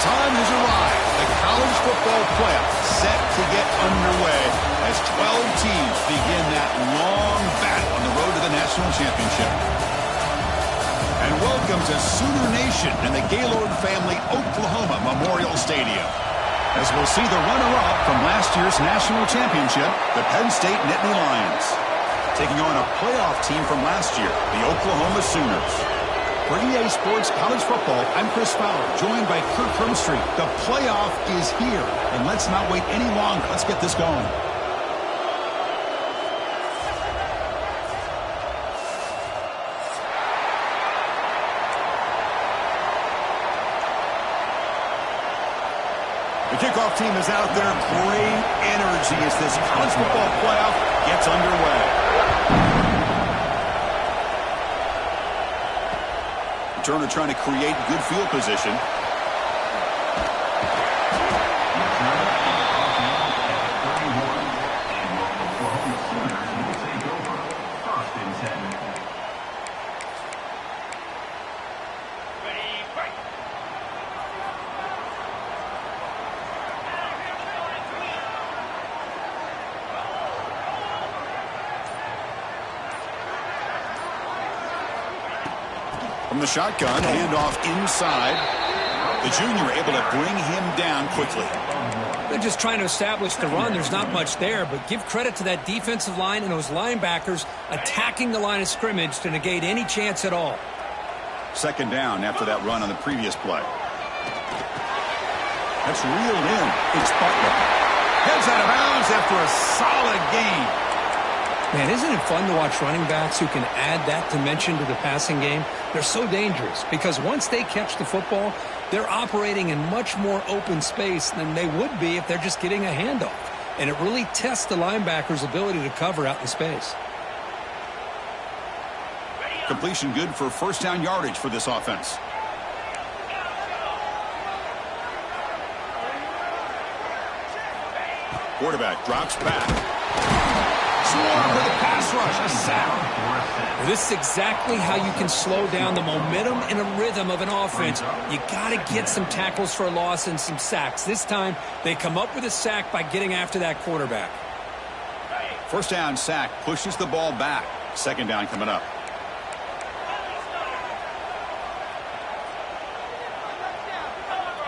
time has arrived. The college football playoff set to get underway as 12 teams begin that long battle on the road to the national championship. And welcome to Sooner Nation and the Gaylord Family Oklahoma Memorial Stadium, as we'll see the runner-up from last year's national championship, the Penn State Nittany Lions, taking on a playoff team from last year, the Oklahoma Sooners. For EA Sports College Football, I'm Chris Fowler, joined by Kirk Hermstreet. The playoff is here, and let's not wait any longer. Let's get this going. The kickoff team is out there. Great energy as this college football playoff gets underway. Turner trying to create good field position. From the shotgun, handoff inside. The junior able to bring him down quickly. They're just trying to establish the run. There's not much there, but give credit to that defensive line and those linebackers attacking the line of scrimmage to negate any chance at all. Second down after that run on the previous play. That's reeled in. It's Butler. Heads out of bounds after a solid gain. Man, isn't it fun to watch running backs who can add that dimension to the passing game? They're so dangerous because once they catch the football, they're operating in much more open space than they would be if they're just getting a handoff. And it really tests the linebacker's ability to cover out in space. Completion good for first down yardage for this offense. Quarterback drops back. Swarm with a pass rush, a sack. This is exactly how you can slow down the momentum and a rhythm of an offense. You got to get some tackles for a loss and some sacks. This time, they come up with a sack by getting after that quarterback. First down sack pushes the ball back. Second down coming up.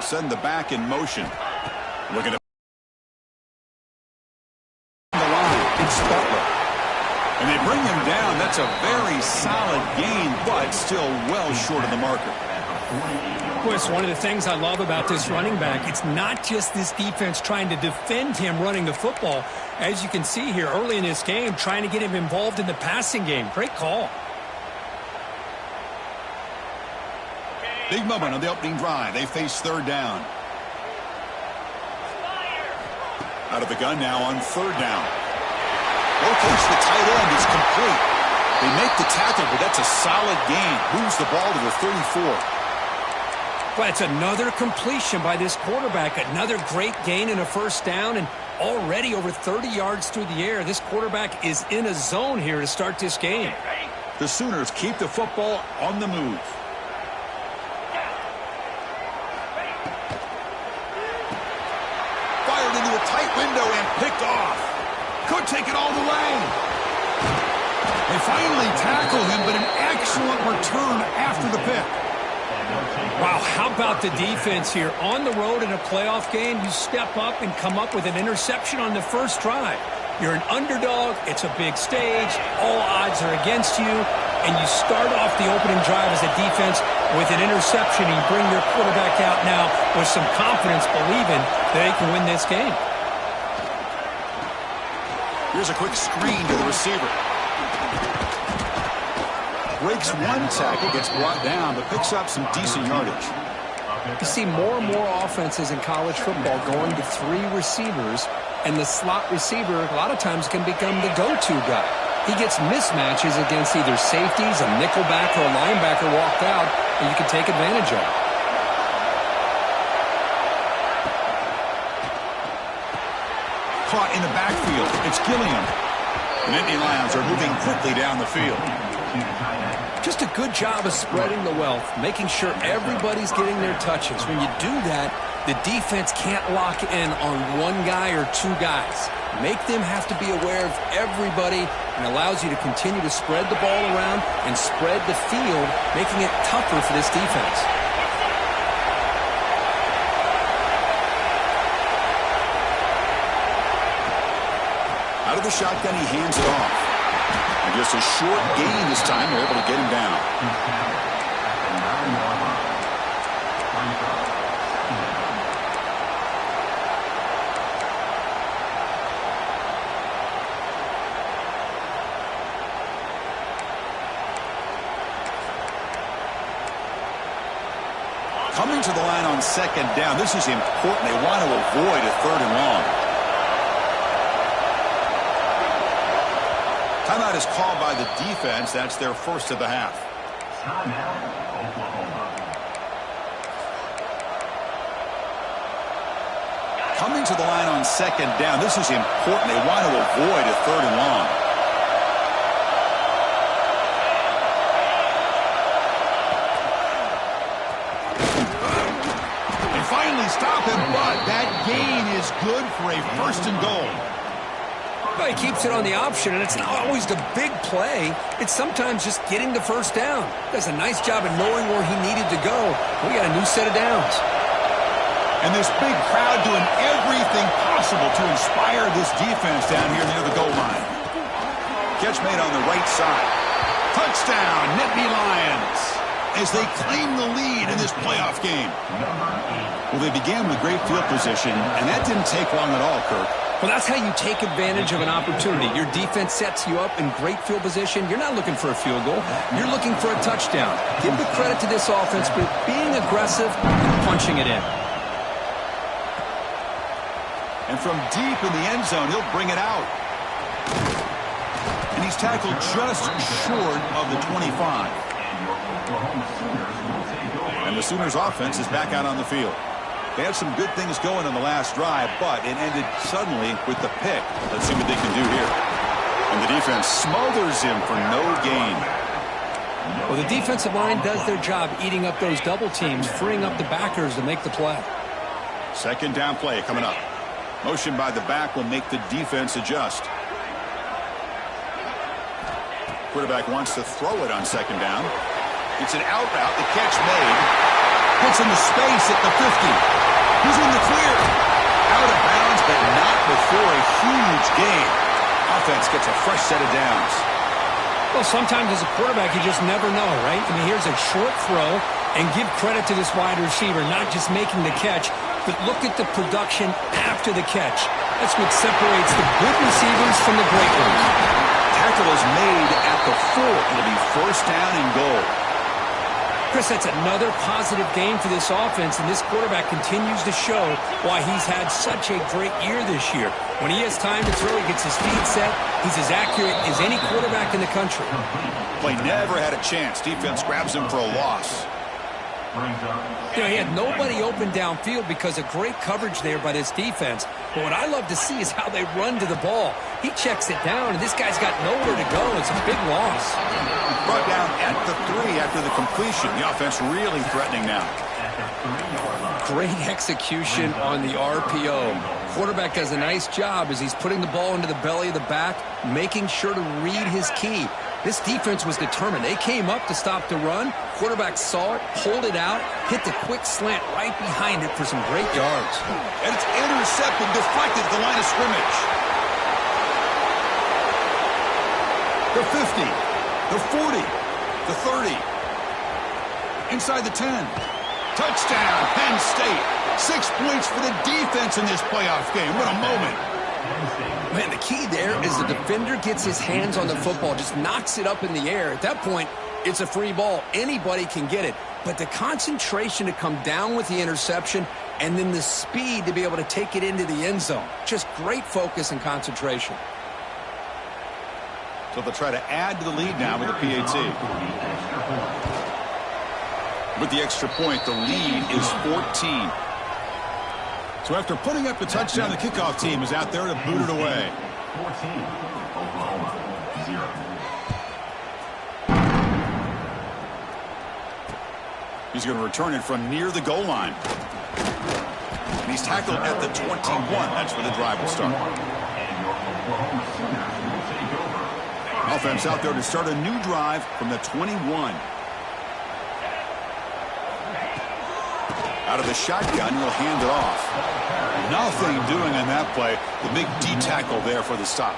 Send the back in motion. Looking at and they bring him down. That's a very solid gain, but still well short of the marker. Well, it's one of the things I love about this running back. It's not just this defense trying to defend him running the football. As you can see here early in this game, trying to get him involved in the passing game. Great call. Big moment on the opening drive. They face third down. Out of the gun now on third down. Rotation the tight end is complete. They make the tackle, but that's a solid gain. Moves the ball to the 34. Well, it's another completion by this quarterback. Another great gain in a first down, and already over 30 yards through the air. This quarterback is in a zone here to start this game. The Sooners keep the football on the move. Fired into a tight window and picked off. Could take it all the way. They finally tackle him, but an excellent return after the pick. Wow, how about the defense here? On the road in a playoff game, you step up and come up with an interception on the first drive. You're an underdog. It's a big stage. All odds are against you. And you start off the opening drive as a defense with an interception. And you bring your quarterback out now with some confidence, believing that they can win this game. Here's a quick screen to the receiver. Breaks one tackle, gets brought down, but picks up some decent yardage. You see more and more offenses in college football going to three receivers, and the slot receiver a lot of times can become the go-to guy. He gets mismatches against either safeties, a nickelback, or a linebacker walked out, and you can take advantage of it. Caught in the backfield. It's Gilliam. The Nittany Lions are moving quickly down the field. Just a good job of spreading the wealth, making sure everybody's getting their touches. When you do that, the defense can't lock in on one guy or two guys. Make them have to be aware of everybody, and allows you to continue to spread the ball around and spread the field, making it tougher for this defense. Out of the shotgun, he hands it off. And just a short gain this time. They're able to get him down. Coming to the line on second down. This is important. They want to avoid a third and long. Timeout is called by the defense. That's their first of the half. Coming to the line on second down. This is important. They want to avoid a third and long. They finally stop him, but that gain is good for a first and goal. Well, he keeps it on the option, and it's not always the big play. It's sometimes just getting the first down. Does a nice job of knowing where he needed to go. We got a new set of downs. And this big crowd doing everything possible to inspire this defense down here near the goal line. Catch made on the right side. Touchdown, Nittany Lions, as they claim the lead in this playoff game. Well, they began with great field position, and that didn't take long at all, Kirk. Well, that's how you take advantage of an opportunity. Your defense sets you up in great field position. You're not looking for a field goal. You're looking for a touchdown. Give the credit to this offense for being aggressive and punching it in. And from deep in the end zone, he'll bring it out. And he's tackled just short of the 25. And the Sooners offense is back out on the field. They had some good things going on the last drive, but it ended suddenly with the pick. Let's see what they can do here. And the defense smothers him for no gain. Well, the defensive line does their job eating up those double teams, freeing up the backers to make the play. Second down play coming up. Motion by the back will make the defense adjust. Quarterback wants to throw it on second down. It's an out route. The catch made. Puts in the space at the 50. He's in the clear. Out of bounds, but not before a huge gain. Offense gets a fresh set of downs. Well, sometimes as a quarterback, you just never know, right? I mean, here's a short throw, and give credit to this wide receiver, not just making the catch, but look at the production after the catch. That's what separates the good receivers from the great ones. Tackle is made at the 4. It'll be first down and goal. Chris, that's another positive game for this offense, and this quarterback continues to show why he's had such a great year this year. When he has time to throw, he gets his feet set. He's as accurate as any quarterback in the country. Play never had a chance. Defense grabs him for a loss. You know, he had nobody open downfield because of great coverage there by this defense. But what I love to see is how they run to the ball. He checks it down, and this guy's got nowhere to go. It's a big loss. Brought down at the 3 after the completion. The offense really threatening now. Great execution on the RPO. Quarterback does a nice job as he's putting the ball into the belly of the back, making sure to read his key. This defense was determined. They came up to stop the run. Quarterback saw it, pulled it out, hit the quick slant right behind it for some great yards. And it's intercepted, deflected at the line of scrimmage. The 50, the 40, the 30. Inside the 10. Touchdown, Penn State. 6 points for the defense in this playoff game. What a moment. Man, the key there is the defender gets his hands on the football, just knocks it up in the air. At that point, it's a free ball. Anybody can get it. But the concentration to come down with the interception and then the speed to be able to take it into the end zone. Just great focus and concentration. So they'll try to add to the lead now with the PAT. With the extra point, the lead is 14. So after putting up the touchdown, the kickoff team is out there to boot it away. 14, Oklahoma, 0. He's going to return it from near the goal line. And he's tackled at the 21. That's where the drive will start. Offense out there to start a new drive from the 21. Out of the shotgun, he'll hand it off. Nothing doing on that play. The big D tackle there for the stop.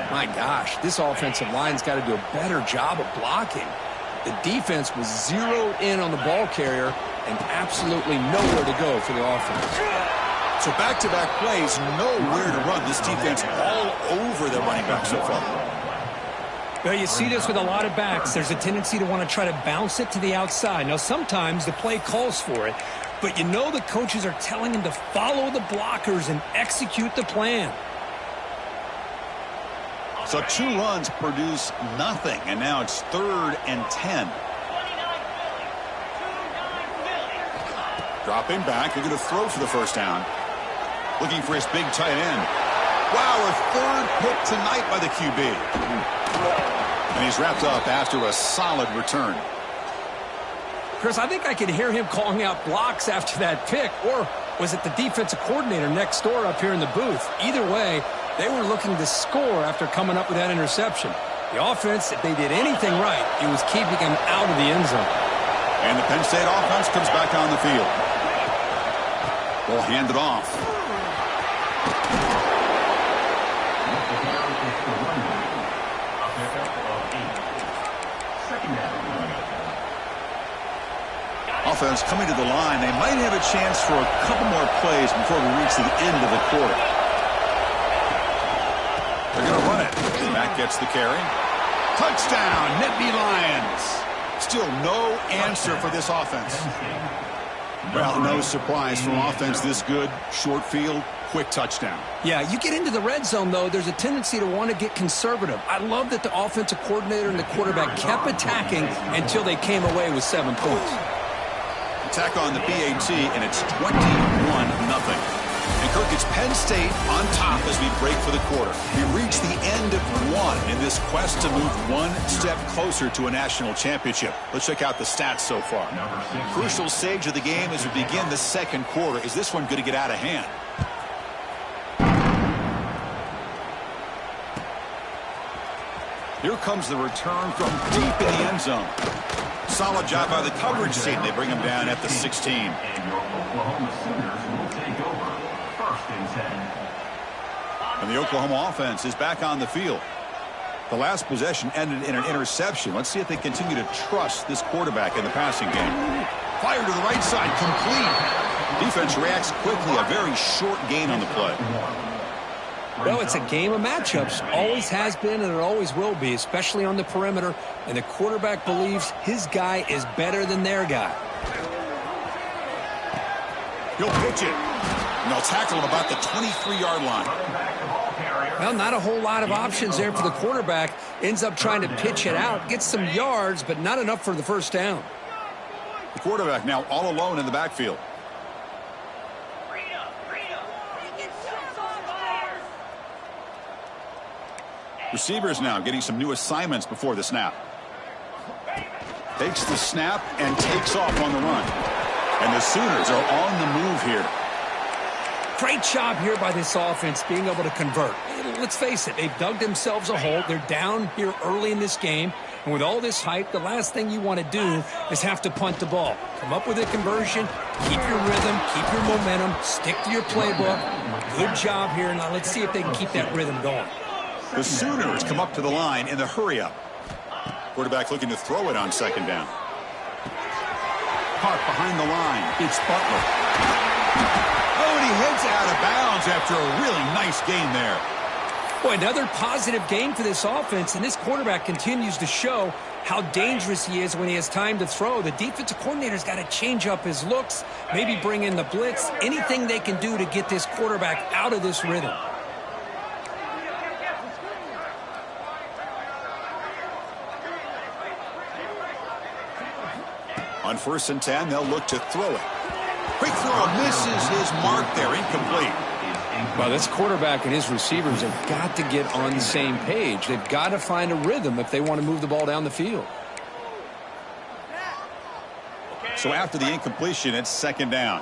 My gosh, this offensive line's got to do a better job of blocking. The defense was zeroed in on the ball carrier and absolutely nowhere to go for the offense. So back-to-back plays, nowhere to run. This defense all over the running back so far. Well, you see this with a lot of backs. There's a tendency to want to try to bounce it to the outside. Now, sometimes the play calls for it, but you know the coaches are telling them to follow the blockers and execute the plan. So 2 runs produce nothing, and now it's 3rd and 10. Dropping back, they're going to throw for the first down. Looking for his big tight end. Wow, a 3rd pick tonight by the QB. And he's wrapped up after a solid return. Chris, I think I could hear him calling out blocks after that pick, or was it the defensive coordinator next door up here in the booth? Either way, they were looking to score after coming up with that interception. The offense, if they did anything right, it was keeping him out of the end zone. And the Penn State offense comes back on the field. They'll hand it off. Offense coming to the line. They might have a chance for a couple more plays before we reach the end of the quarter. They're going to run it. Back gets the carry. Touchdown, Nittany Lions. Still no answer for this offense. Well, no surprise from offense this good. Short field, quick touchdown. Yeah, you get into the red zone, though, there's a tendency to want to get conservative. I love that the offensive coordinator and the quarterback kept attacking until they came away with 7 points. Attack on the PAT, and it's 21-0. And Kirk, it's Penn State on top as we break for the quarter. We reach the end of 1 in this quest to move 1 step closer to a national championship. Let's check out the stats so far. Crucial stage of the game as we begin the second quarter. Is this one going to get out of hand? Here comes the return from deep in the end zone. Solid job by the coverage team. They bring him down at the 16. And your Oklahoma Sooners will take over 1st and 10. And the Oklahoma offense is back on the field. The last possession ended in an interception. Let's see if they continue to trust this quarterback in the passing game. Fire to the right side, complete. Defense reacts quickly. A very short gain on the play. Well, it's a game of matchups. Always has been, and it always will be, especially on the perimeter. And the quarterback believes his guy is better than their guy. He'll pitch it. And they'll tackle him about the 23-yard line. Well, not a whole lot of options there for the quarterback. Ends up trying to pitch it out. Gets some yards, but not enough for the first down. The quarterback now all alone in the backfield. Receivers now getting some new assignments before the snap. Takes the snap and takes off on the run. And the Sooners are on the move here. Great job here by this offense being able to convert. Let's face it, they've dug themselves a hole. They're down here early in this game. And with all this hype, the last thing you want to do is have to punt the ball. Come up with a conversion, keep your rhythm, keep your momentum, stick to your playbook. Good job here. Now let's see if they can keep that rhythm going. The Sooners come up to the line in the hurry-up. Quarterback looking to throw it on 2nd down. Caught behind the line. It's Butler. Oh, and he heads out of bounds after a really nice gain there. Boy, another positive game for this offense, and this quarterback continues to show how dangerous he is when he has time to throw. The defensive coordinator's got to change up his looks, maybe bring in the blitz, anything they can do to get this quarterback out of this rhythm. On 1st and 10, they'll look to throw it. Quick throw, misses his mark there, incomplete. Well, this quarterback and his receivers have got to get on the same page. They've got to find a rhythm if they want to move the ball down the field. So after the incompletion, it's second down.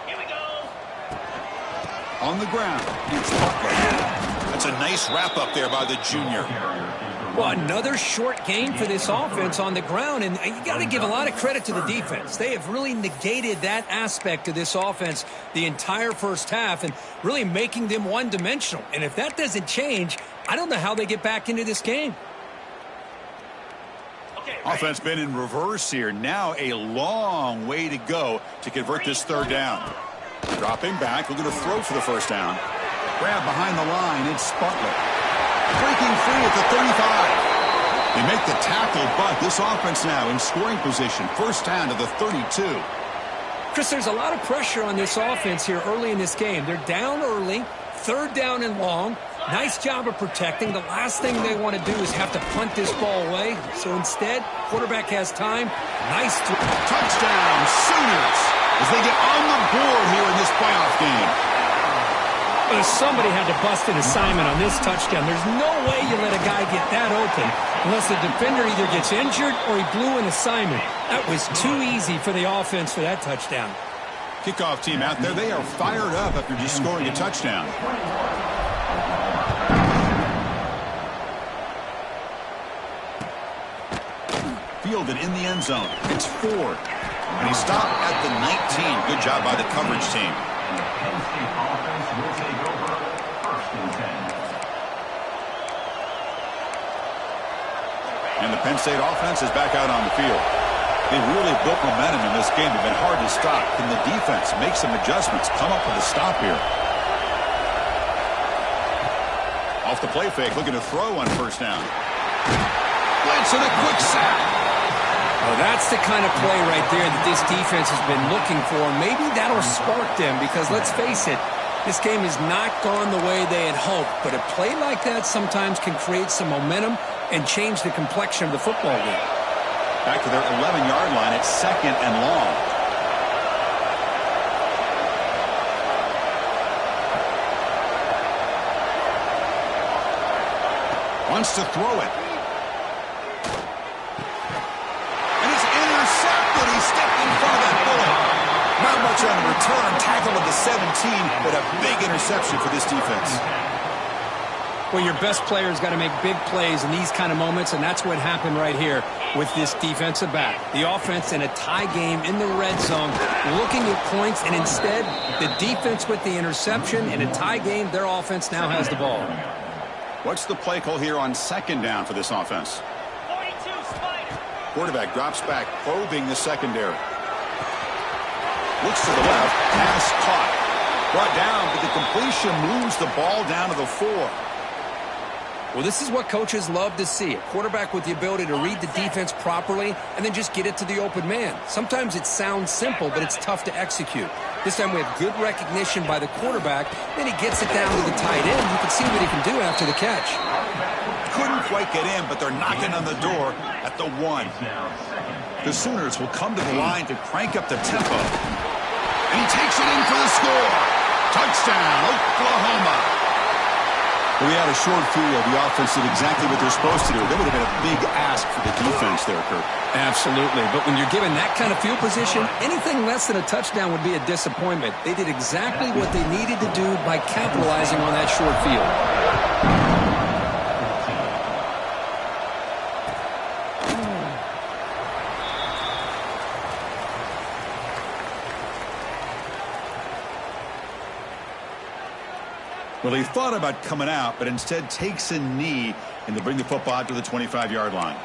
Here we go. On the ground, it's Butler. That's a nice wrap-up there by the junior. Well, another short game for this offense on the ground, and you got to give a lot of credit to the defense. They have really negated that aspect of this offense the entire first half and really making them one-dimensional. And if that doesn't change, I don't know how they get back into this game. Offense been in reverse here. Now a long way to go to convert this third down. Dropping back, looking to throw for the first down. Grab behind the line, it's Butler. Breaking free at the 35. They make the tackle, but this offense now in scoring position. First down to the 32. Chris, there's a lot of pressure on this offense here early in this game. They're down early, third down and long. Nice job of protecting. The last thing they want to do is have to punt this ball away. So instead, quarterback has time. Nice throw. Touchdown, Sooners, as they get on the board here in this playoff game. Well, somebody had to bust an assignment on this touchdown. There's no way you let a guy get that open unless the defender either gets injured or he blew an assignment. That was too easy for the offense for that touchdown. Kickoff team out there, they are fired up after just scoring a touchdown. Fielded in the end zone. It's Ford. And he stopped at the 19. Good job by the coverage team. And the Penn State offense will take over. First and 10. And the Penn State offense is back out on the field. They really built momentum in this game. They've been hard to stop. Can the defense make some adjustments? Come up with a stop here. Off the play fake, looking to throw on first down. Blitz and a quick sack. Oh, that's the kind of play right there that this defense has been looking for. Maybe that'll spark them because, let's face it, this game has not gone the way they had hoped. But a play like that sometimes can create some momentum and change the complexion of the football game. Back to their 11-yard line. It's second and long. Wants to throw it. He stepped in front of that bullet. Not much on the return. Tackle at the 17, but a big interception for this defense. Well, your best player's got to make big plays in these kind of moments, and that's what happened right here with this defensive back. The offense in a tie game in the red zone, looking at points, and instead, the defense with the interception. In a tie game, their offense now has the ball. What's the play call here on second down for this offense? Quarterback drops back, probing the secondary. Looks to the left, pass caught. Brought down, but the completion moves the ball down to the 4. Well, this is what coaches love to see. A quarterback with the ability to read the defense properly and then just get it to the open man. Sometimes it sounds simple, but it's tough to execute. This time we have good recognition by the quarterback. Then he gets it down to the tight end. You can see what he can do after the catch. Couldn't quite get in, but they're knocking on the door at the 1. The Sooners will come to the line to crank up the tempo. And he takes it in for the score. Touchdown, Oklahoma. Well, we had a short field. The offense did exactly what they're supposed to do. That would have been a big ask for the defense there, Kurt. Absolutely. But when you're given that kind of field position, anything less than a touchdown would be a disappointment. They did exactly what they needed to do by capitalizing on that short field. Well, he thought about coming out, but instead takes a knee, and they bring the football out to the 25-yard line.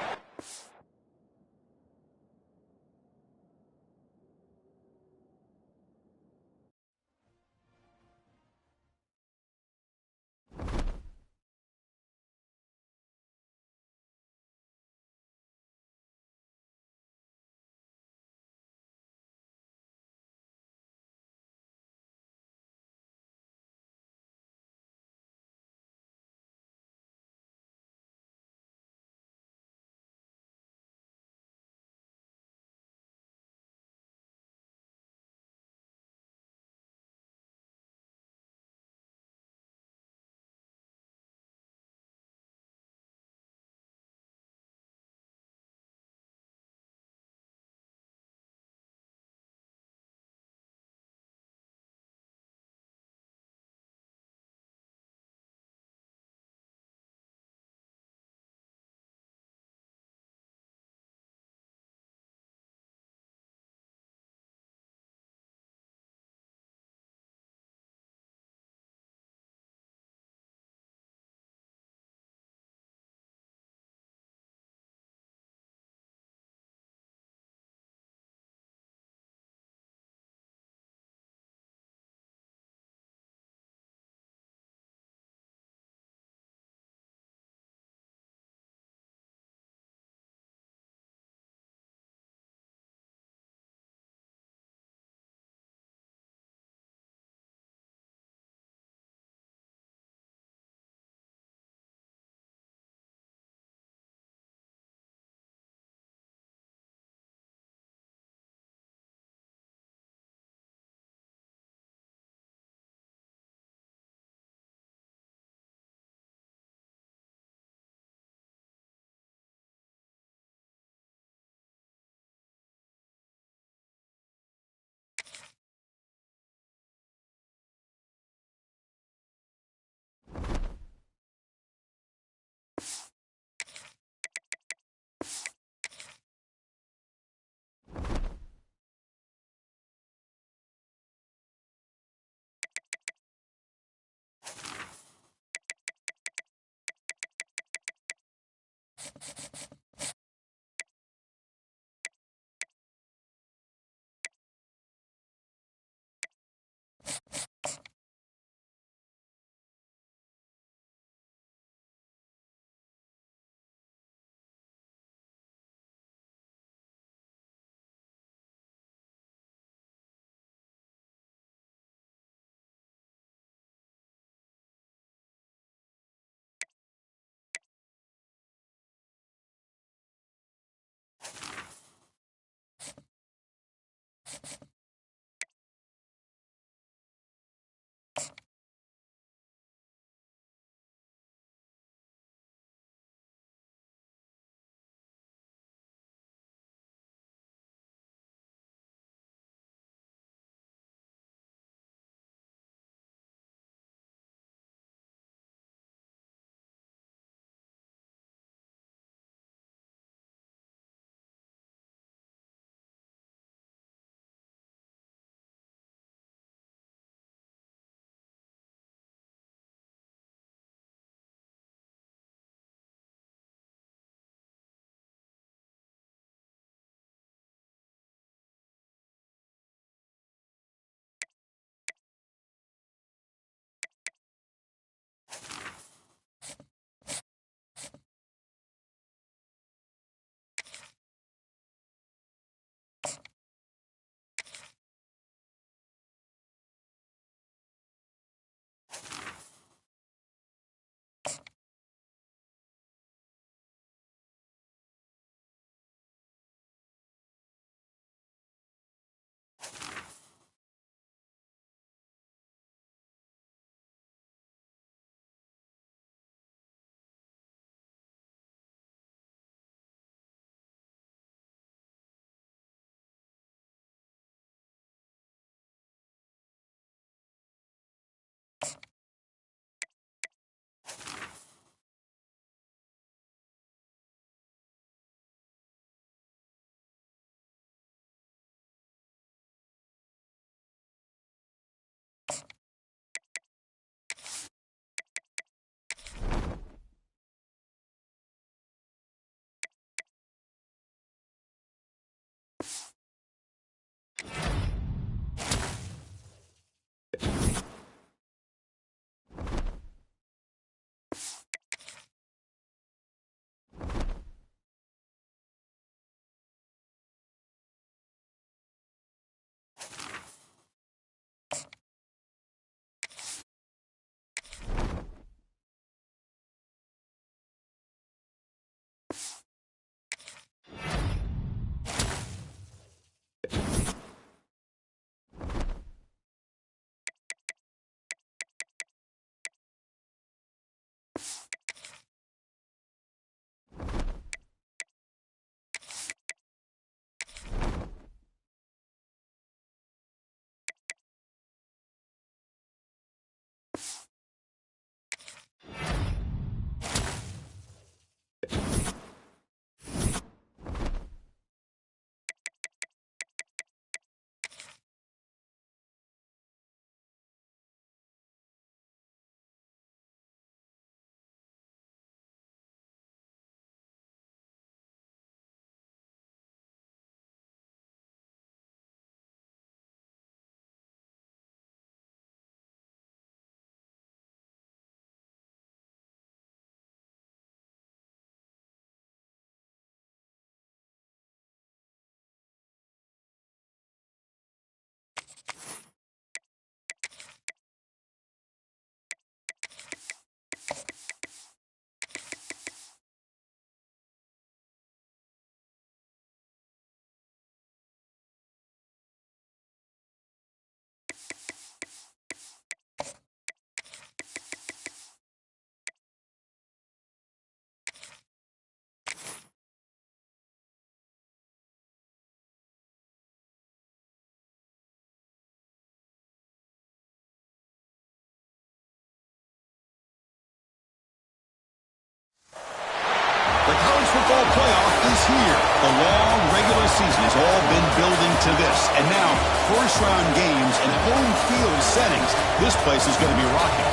The college football playoff is here. The long regular season has all been building to this. And now, first-round games and home field settings. This place is going to be rocking.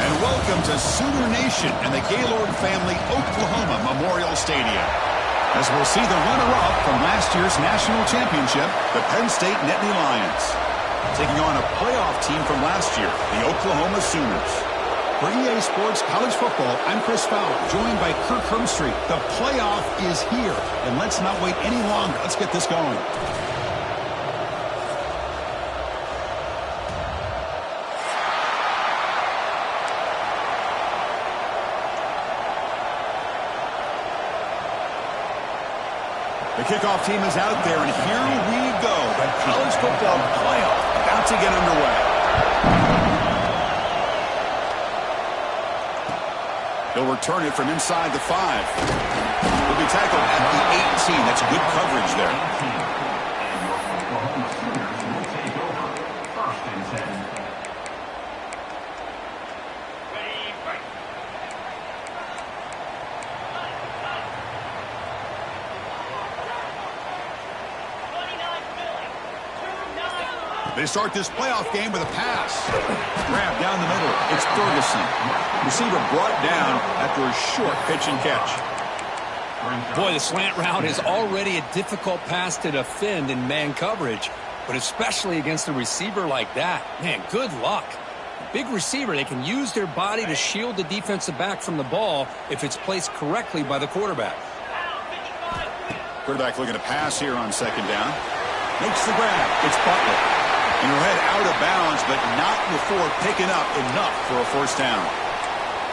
And welcome to Sooner Nation and the Gaylord Family Oklahoma Memorial Stadium. As we'll see the runner-up from last year's national championship, the Penn State Nittany Lions, taking on a playoff team from last year, the Oklahoma Sooners. For EA Sports College Football, I'm Chris Fowler, joined by Kirk Hermstreet. The playoff is here, and let's not wait any longer. Let's get this going. The kickoff team is out there, and here we go. The college football playoff about to get underway. He'll return it from inside the 5. He'll be tackled at the 18. That's good coverage there. And your Oklahoma Sooners will take over. First and 10. They start this playoff game with a pass. Grab down the middle. It's Ferguson. Receiver brought down after a short pitch and catch. Boy, the slant route is already a difficult pass to defend in man coverage, but especially against a receiver like that. Man, good luck. Big receiver, they can use their body to shield the defensive back from the ball if it's placed correctly by the quarterback. Quarterback looking to pass here on second down. Makes the grab. It's Butler. And he'll head out of bounds, but not before picking up enough for a first down.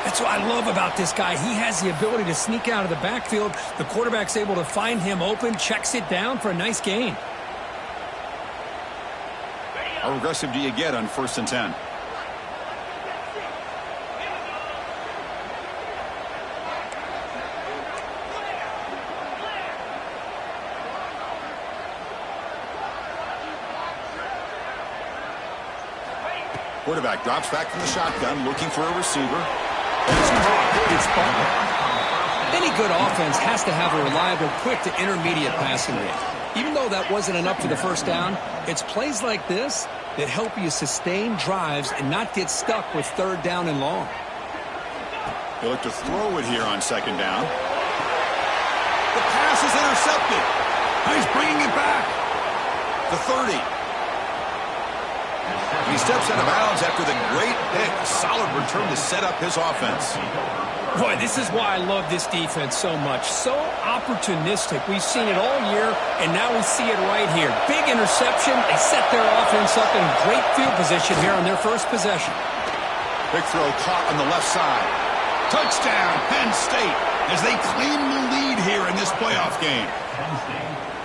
That's what I love about this guy. He has the ability to sneak out of the backfield. The quarterback's able to find him open, checks it down for a nice gain. How aggressive do you get on 1st and 10? Quarterback drops back from the shotgun, looking for a receiver. And it's caught. It's Butler. Any good offense has to have a reliable, quick to intermediate passing game. Even though that wasn't enough for the first down, it's plays like this that help you sustain drives and not get stuck with 3rd down and long. They look to throw it here on 2nd down. The pass is intercepted. He's bringing it back. The 30. He steps out of bounds after the great pick. Solid return to set up his offense. Boy, this is why I love this defense so much. So opportunistic. We've seen it all year, and now we see it right here. Big interception. They set their offense up in great field position here on their first possession. Big throw caught on the left side. Touchdown, Penn State, as they claim the lead here in this playoff game.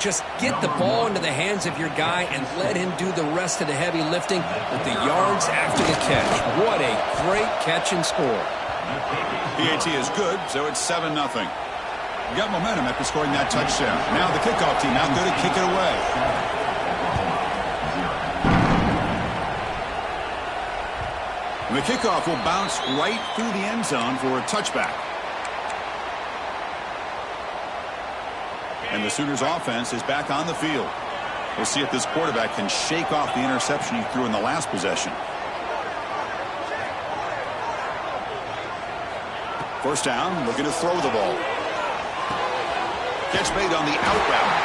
Just get the ball into the hands of your guy and let him do the rest of the heavy lifting with the yards after the catch. What a great catch and score. PAT is good, so it's 7-0. You got momentum after scoring that touchdown. Now the kickoff team out there to kick it away. And the kickoff will bounce right through the end zone for a touchback. And the Sooners offense is back on the field. We'll see if this quarterback can shake off the interception he threw in the last possession. First down, looking to throw the ball. Catch made on the out route.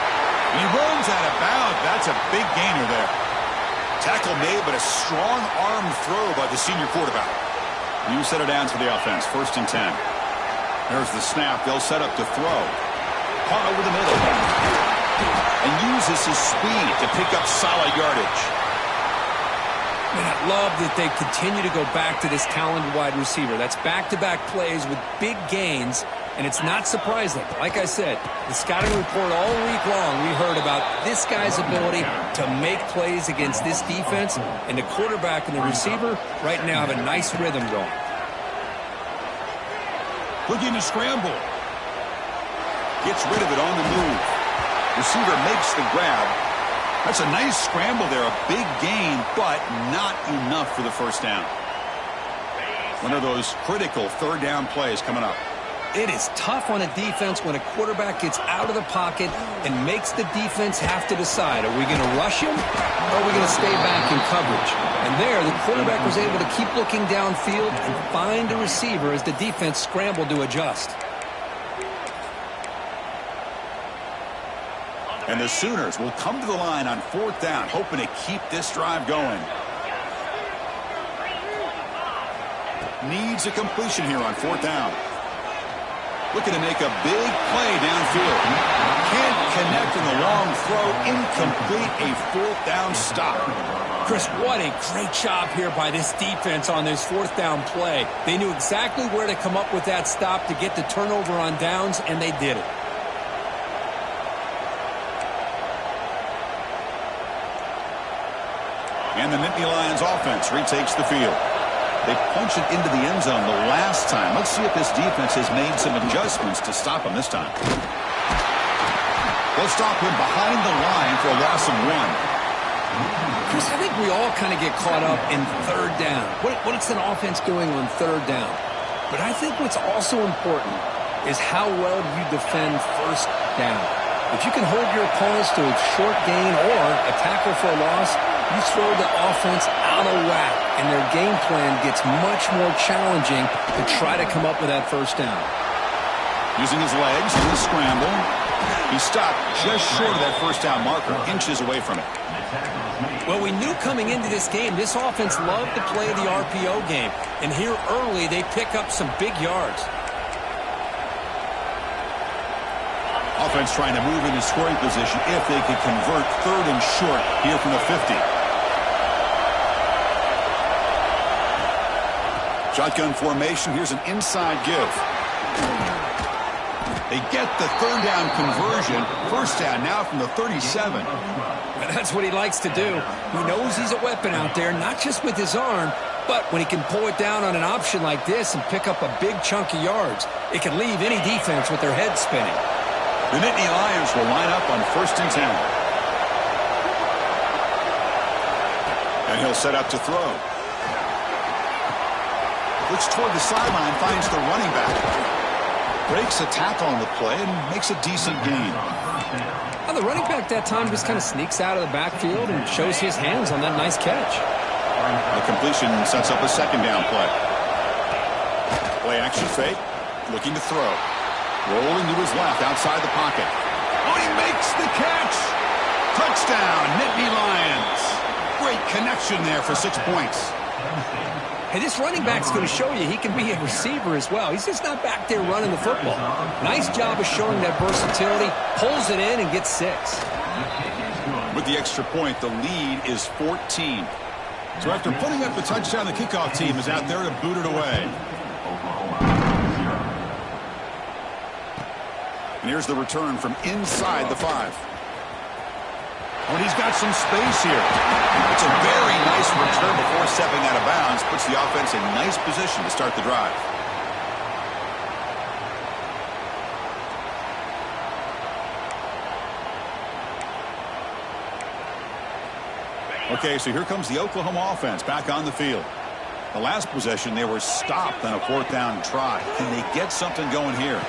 He runs out of bounds. That's a big gainer there. Tackle made, but a strong arm throw by the senior quarterback. You set it down for the offense. 1st and 10. There's the snap. They'll set up to throw. Caught over the middle. And uses his speed to pick up solid yardage. Man, I love that they continue to go back to this talented wide receiver. That's back-to-back plays with big gains, and it's not surprising. Like I said, the scouting report all week long, we heard about this guy's ability to make plays against this defense, and the quarterback and the receiver right now have a nice rhythm going. Looking to scramble. Gets rid of it on the move. Receiver makes the grab. That's a nice scramble there, a big gain, but not enough for the first down. One of those critical 3rd down plays coming up. It is tough on a defense when a quarterback gets out of the pocket and makes the defense have to decide, are we going to rush him or are we going to stay back in coverage? And there, the quarterback was able to keep looking downfield and find a receiver as the defense scrambled to adjust. And the Sooners will come to the line on 4th down, hoping to keep this drive going. Needs a completion here on 4th down. Looking to make a big play downfield. Can't connect in the long throw. Incomplete. A 4th down stop. Chris, what a great job here by this defense on this 4th down play. They knew exactly where to come up with that stop to get the turnover on downs, and they did it. And the Nittany Lions offense retakes the field. They punch it into the end zone the last time. Let's see if this defense has made some adjustments to stop him this time. They'll stop him behind the line for a loss of 1. Chris, I think we all kind of get caught up in 3rd down. What is an offense doing on 3rd down? But I think what's also important is how well you defend 1st down. If you can hold your opponents to a short gain or a tackle for a loss, you throw the offense out of whack, and their game plan gets much more challenging to try to come up with that 1st down. Using his legs in the scramble, he stopped just short of that 1st down marker, inches away from it. Well, we knew coming into this game, this offense loved to play the RPO game, and here early they pick up some big yards. Offense trying to move into scoring position if they could convert 3rd and short here from the 50. Shotgun formation. Here's an inside give. They get the 3rd down conversion. 1st down now from the 37. And that's what he likes to do. He knows he's a weapon out there, not just with his arm, but when he can pull it down on an option like this and pick up a big chunk of yards, it can leave any defense with their head spinning. The Nittany Lions will line up on 1st and 10. And he'll set up to throw. Looks toward the sideline, finds the running back. Breaks a tackle on the play and makes a decent gain. Well, the running back that time just kind of sneaks out of the backfield and shows his hands on that nice catch. The completion sets up a 2nd down play. Play action fake, looking to throw. Rolling to his left, outside the pocket. Oh, he makes the catch! Touchdown, Nittany Lions! Great connection there for 6 points. Hey, this running back's going to show you he can be a receiver as well. He's just not back there running the football. Nice job of showing that versatility. Pulls it in and gets 6. With the extra point, the lead is 14. So after putting up the touchdown, the kickoff team is out there to boot it away. And here's the return from inside the 5. Oh, he's got some space here. It's a very nice return before stepping out of bounds. Puts the offense in nice position to start the drive. Okay, so here comes the Oklahoma offense back on the field. The last possession, they were stopped on a 4th down try. Can they get something going here?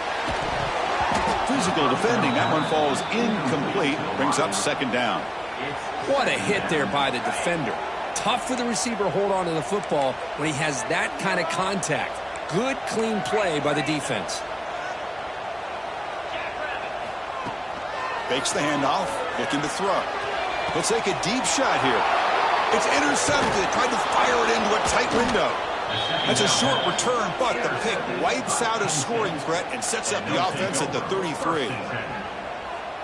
Physical defending. That one falls incomplete. Brings up 2nd down. What a hit there by the defender. Tough for the receiver to hold on to the football when he has that kind of contact. Good, clean play by the defense. Fakes the handoff. Looking to throw. He'll take a deep shot here. It's intercepted. Tried to fire it into a tight window. That's a short return, but the pick wipes out a scoring threat and sets up the offense at the 33.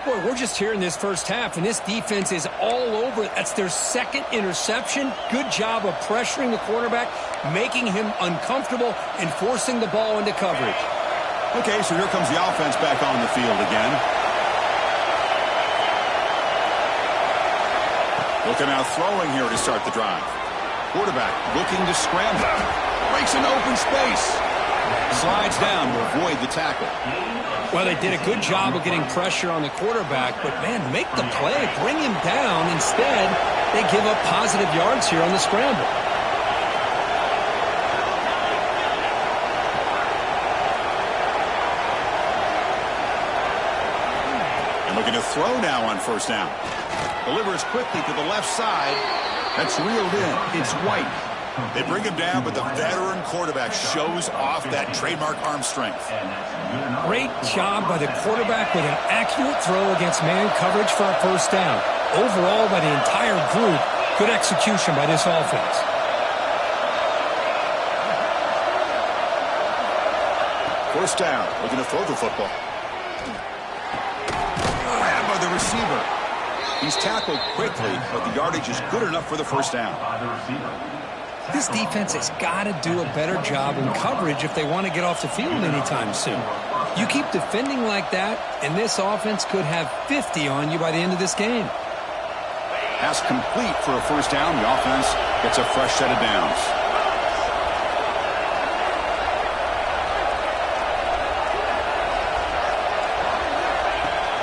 Boy, we're just here in this 1st half, and this defense is all over it. That's their 2nd interception. Good job of pressuring the quarterback, making him uncomfortable, and forcing the ball into coverage. Okay, so here comes the offense back on the field again. Looking out throwing here to start the drive. Quarterback looking to scramble. Breaks an open space. Slides down to avoid the tackle. Well, they did a good job of getting pressure on the quarterback, but, man, make the play, bring him down. Instead, they give up positive yards here on the scramble. Looking to throw now on first down. Delivers quickly to the left side. That's reeled in. It's White. They bring him down, but the veteran quarterback shows off that trademark arm strength. Great job by the quarterback with an accurate throw against man coverage for a first down. Overall, by the entire group, good execution by this offense. First down, looking to throw the football. Grab by the receiver. He's tackled quickly, but the yardage is good enough for the first down. This defense has got to do a better job in coverage if they want to get off the field anytime soon. You keep defending like that, and this offense could have 50 on you by the end of this game. Pass complete for a first down. The offense gets a fresh set of downs.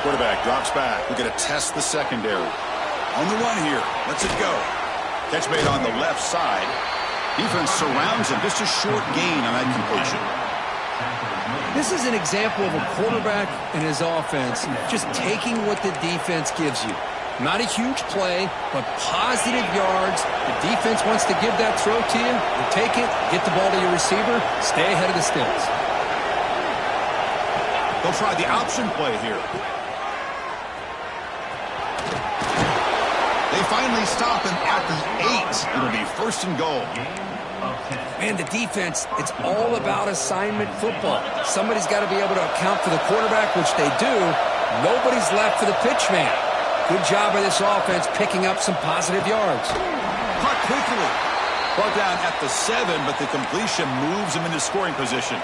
Quarterback drops back. We're going to test the secondary. On the run here. Lets it go. Catch made on the left side. Defense surrounds him. Just a short gain on that completion. This is an example of a quarterback and his offense just taking what the defense gives you. Not a huge play, but positive yards. The defense wants to give that throw to you. You take it, get the ball to your receiver, stay ahead of the sticks. They'll try the option play here. They finally stop him at the 8. It'll be first and goal. Man, the defense, it's all about assignment football. Somebody's got to be able to account for the quarterback, which they do. Nobody's left for the pitch man. Good job by this offense picking up some positive yards. Caught quickly. Brought down at the 7, but the completion moves him into scoring position.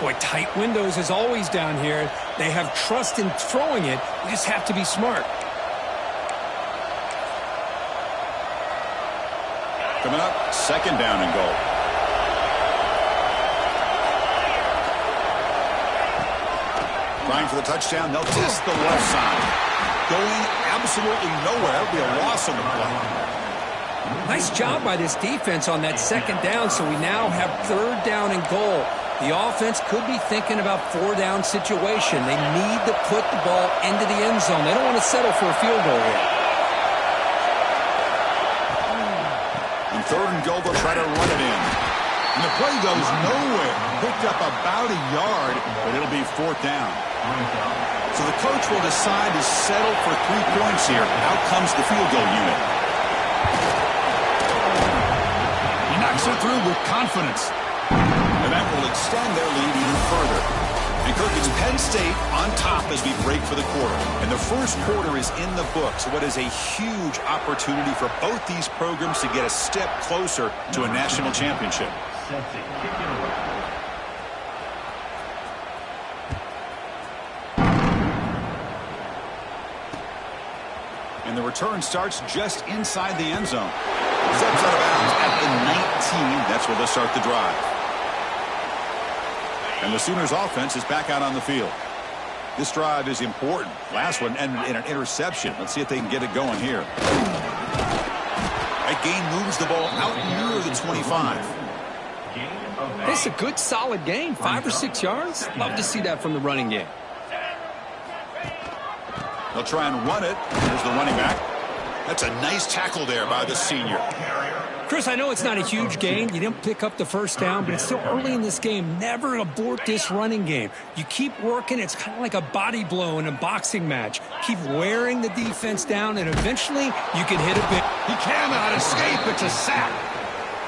Boy, tight windows as always down here. They have trust in throwing it. You just have to be smart. Coming up, second down and goal. Trying for the touchdown. They'll test the left side. Going absolutely nowhere. It'll be a loss on the play. Nice job by this defense on that second down, so we now have third down and goal. The offense could be thinking about four-down situation. They need to put the ball into the end zone. They don't want to settle for a field goal here. On third and goal, they'll try to run it in. And the play goes nowhere. Picked up about a yard, but it'll be fourth down. So the coach will decide to settle for 3 points here. Out comes the field goal unit. He knocks it through with confidence. And that will extend their lead even further. And Kirk, it's Penn State on top as we break for the quarter. And the first quarter is in the books. What is a huge opportunity for both these programs to get a step closer to a national championship. And the return starts just inside the end zone. Steps out of bounds at the 19. That's where they'll start the drive. And the Sooners offense is back out on the field. This drive is important. Last one ended in an interception. Let's see if they can get it going here. That gain moves the ball out near the 25. It's a good, solid gain. 5 or 6 yards. Love to see that from the running game. They'll try and run it. Here's the running back. That's a nice tackle there by the senior. Chris, I know it's not a huge gain. You didn't pick up the first down, but it's still early in this game. Never abort this running game. You keep working. It's kind of like a body blow in a boxing match. Keep wearing the defense down, and eventually you can hit a bit. He cannot escape. It's a sack.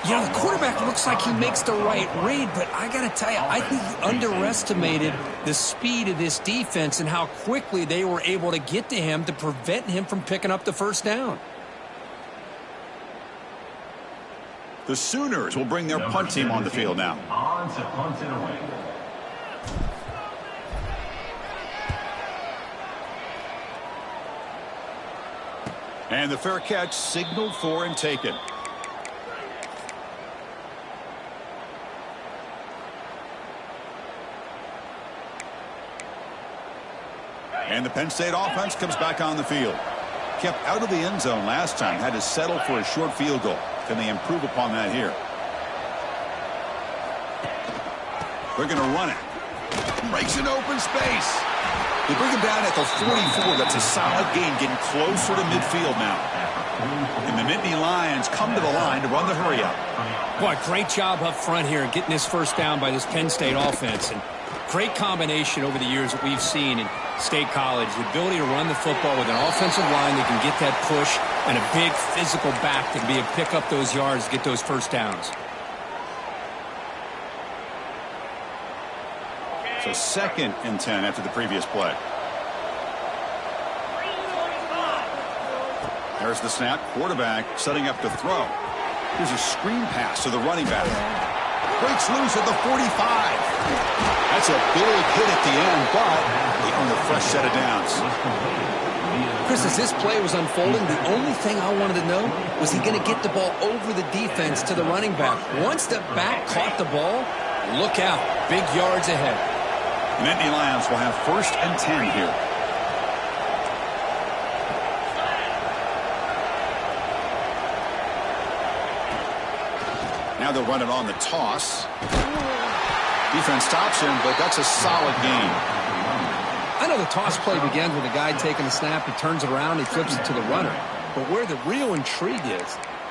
You know, the quarterback looks like he makes the right read, but I got to tell you, I think he underestimated the speed of this defense and how quickly they were able to get to him to prevent him from picking up the first down. The Sooners will bring their punt team on the field now. On to punt it away. And the fair catch signaled for and taken. And the Penn State offense comes back on the field. Kept out of the end zone last time. Had to settle for a short field goal. Can they improve upon that here? They're going to run it. Breaks an open space. They bring him down at the 44. That's a solid gain, getting closer to midfield now. And the Nittany Lions come to the line to run the hurry-up. Boy, great job up front here getting this first down by this Penn State offense. And great combination over the years that we've seen in State College. The ability to run the football with an offensive line that can get that push and a big physical back to be able to pick up those yards, get those first downs. So 2nd and 10 after the previous play. There's the snap. Quarterback setting up to throw. Here's a screen pass to the running back. Breaks loose at the 45. That's a big hit at the end, but they earn a fresh set of downs. Chris, as this play was unfolding, the only thing I wanted to know was he going to get the ball over the defense to the running back. Once the back caught the ball, look out. Big yards ahead. The Nittany Lions will have 1st and 10 here. Now they'll run it on the toss. Defense stops him, but that's a solid gain. I know the toss play begins with a guy taking the snap, he turns it around, he flips it to the runner. But where the real intrigue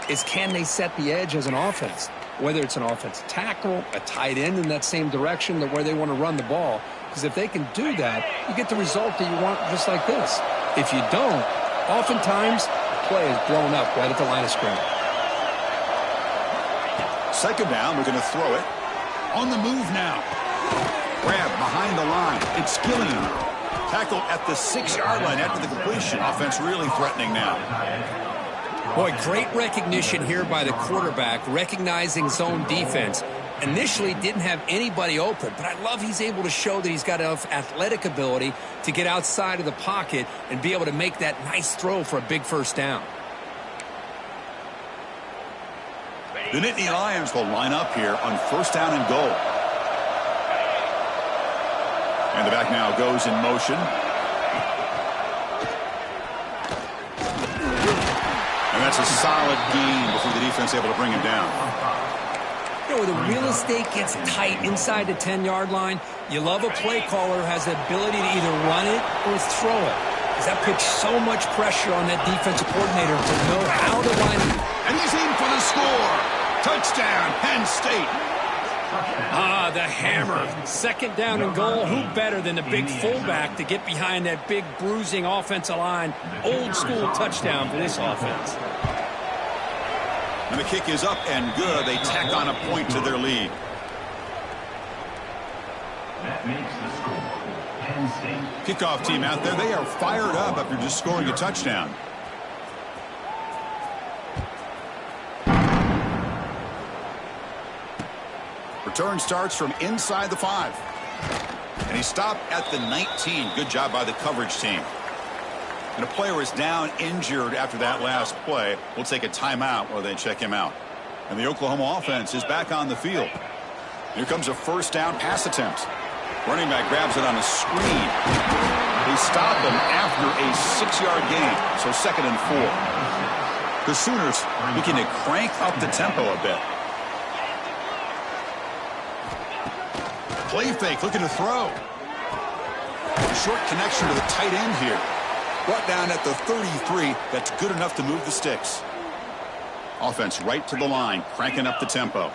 is can they set the edge as an offense? Whether it's an offensive tackle, a tight end in that same direction that where they want to run the ball. Because if they can do that, you get the result that you want just like this. If you don't, oftentimes the play is blown up right at the line of scrimmage. 2nd down, we're going to throw it. On the move now. Grab behind the line. It's Gilliam. Tackle at the 6-yard line after the completion. Offense really threatening now. Boy, great recognition here by the quarterback, recognizing zone defense. Initially didn't have anybody open, but I love he's able to show that he's got enough athletic ability to get outside of the pocket and be able to make that nice throw for a big first down. The Nittany Lions will line up here on 1st down and goal. And the back now goes in motion. And that's a solid gain before the defense able to bring him down. You know, when the real estate gets tight inside the 10-yard line, you love a play caller who has the ability to either run it or throw it. Because that puts so much pressure on that defensive coordinator to know how to line it. And he's in for the score. Touchdown, Penn State. Ah, the hammer. 2nd down and goal. Who better than the big fullback to get behind that big bruising offensive line? Old school touchdown for this offense. And the kick is up and good. They tack on a point to their lead. That makes the score. Penn State. Kickoff team out there. They are fired up after just scoring a touchdown. Return starts from inside the 5. And he stopped at the 19. Good job by the coverage team. And a player is down injured after that last play. We'll take a timeout while they check him out. And the Oklahoma offense is back on the field. Here comes a 1st down pass attempt. Running back grabs it on a screen. They stop him after a 6-yard gain. So 2nd and 4. The Sooners looking to crank up the tempo a bit. Play fake, looking to throw. A short connection to the tight end here. Brought down at the 33. That's good enough to move the sticks. Offense right to the line, cranking up the tempo.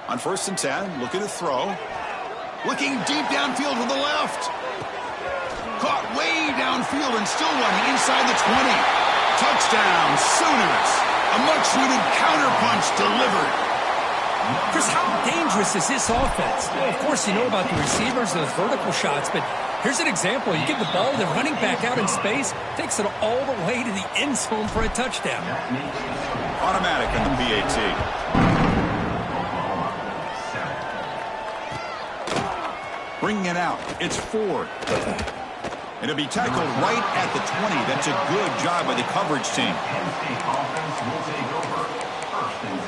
On 1st and 10, looking to throw. Looking deep downfield to the left. Caught way downfield and still running inside the 20. Touchdown, Sooners. A much-needed counterpunch delivered. Chris, how dangerous is this offense? Well, of course, you know about the receivers, those vertical shots, but here's an example. You give the ball to the running back out in space, takes it all the way to the end zone for a touchdown. Automatic in the PAT. Bringing it out. It's Ford. And it'll be tackled right at the 20. That's a good job by the coverage team. Penn State offense will take over. 1st and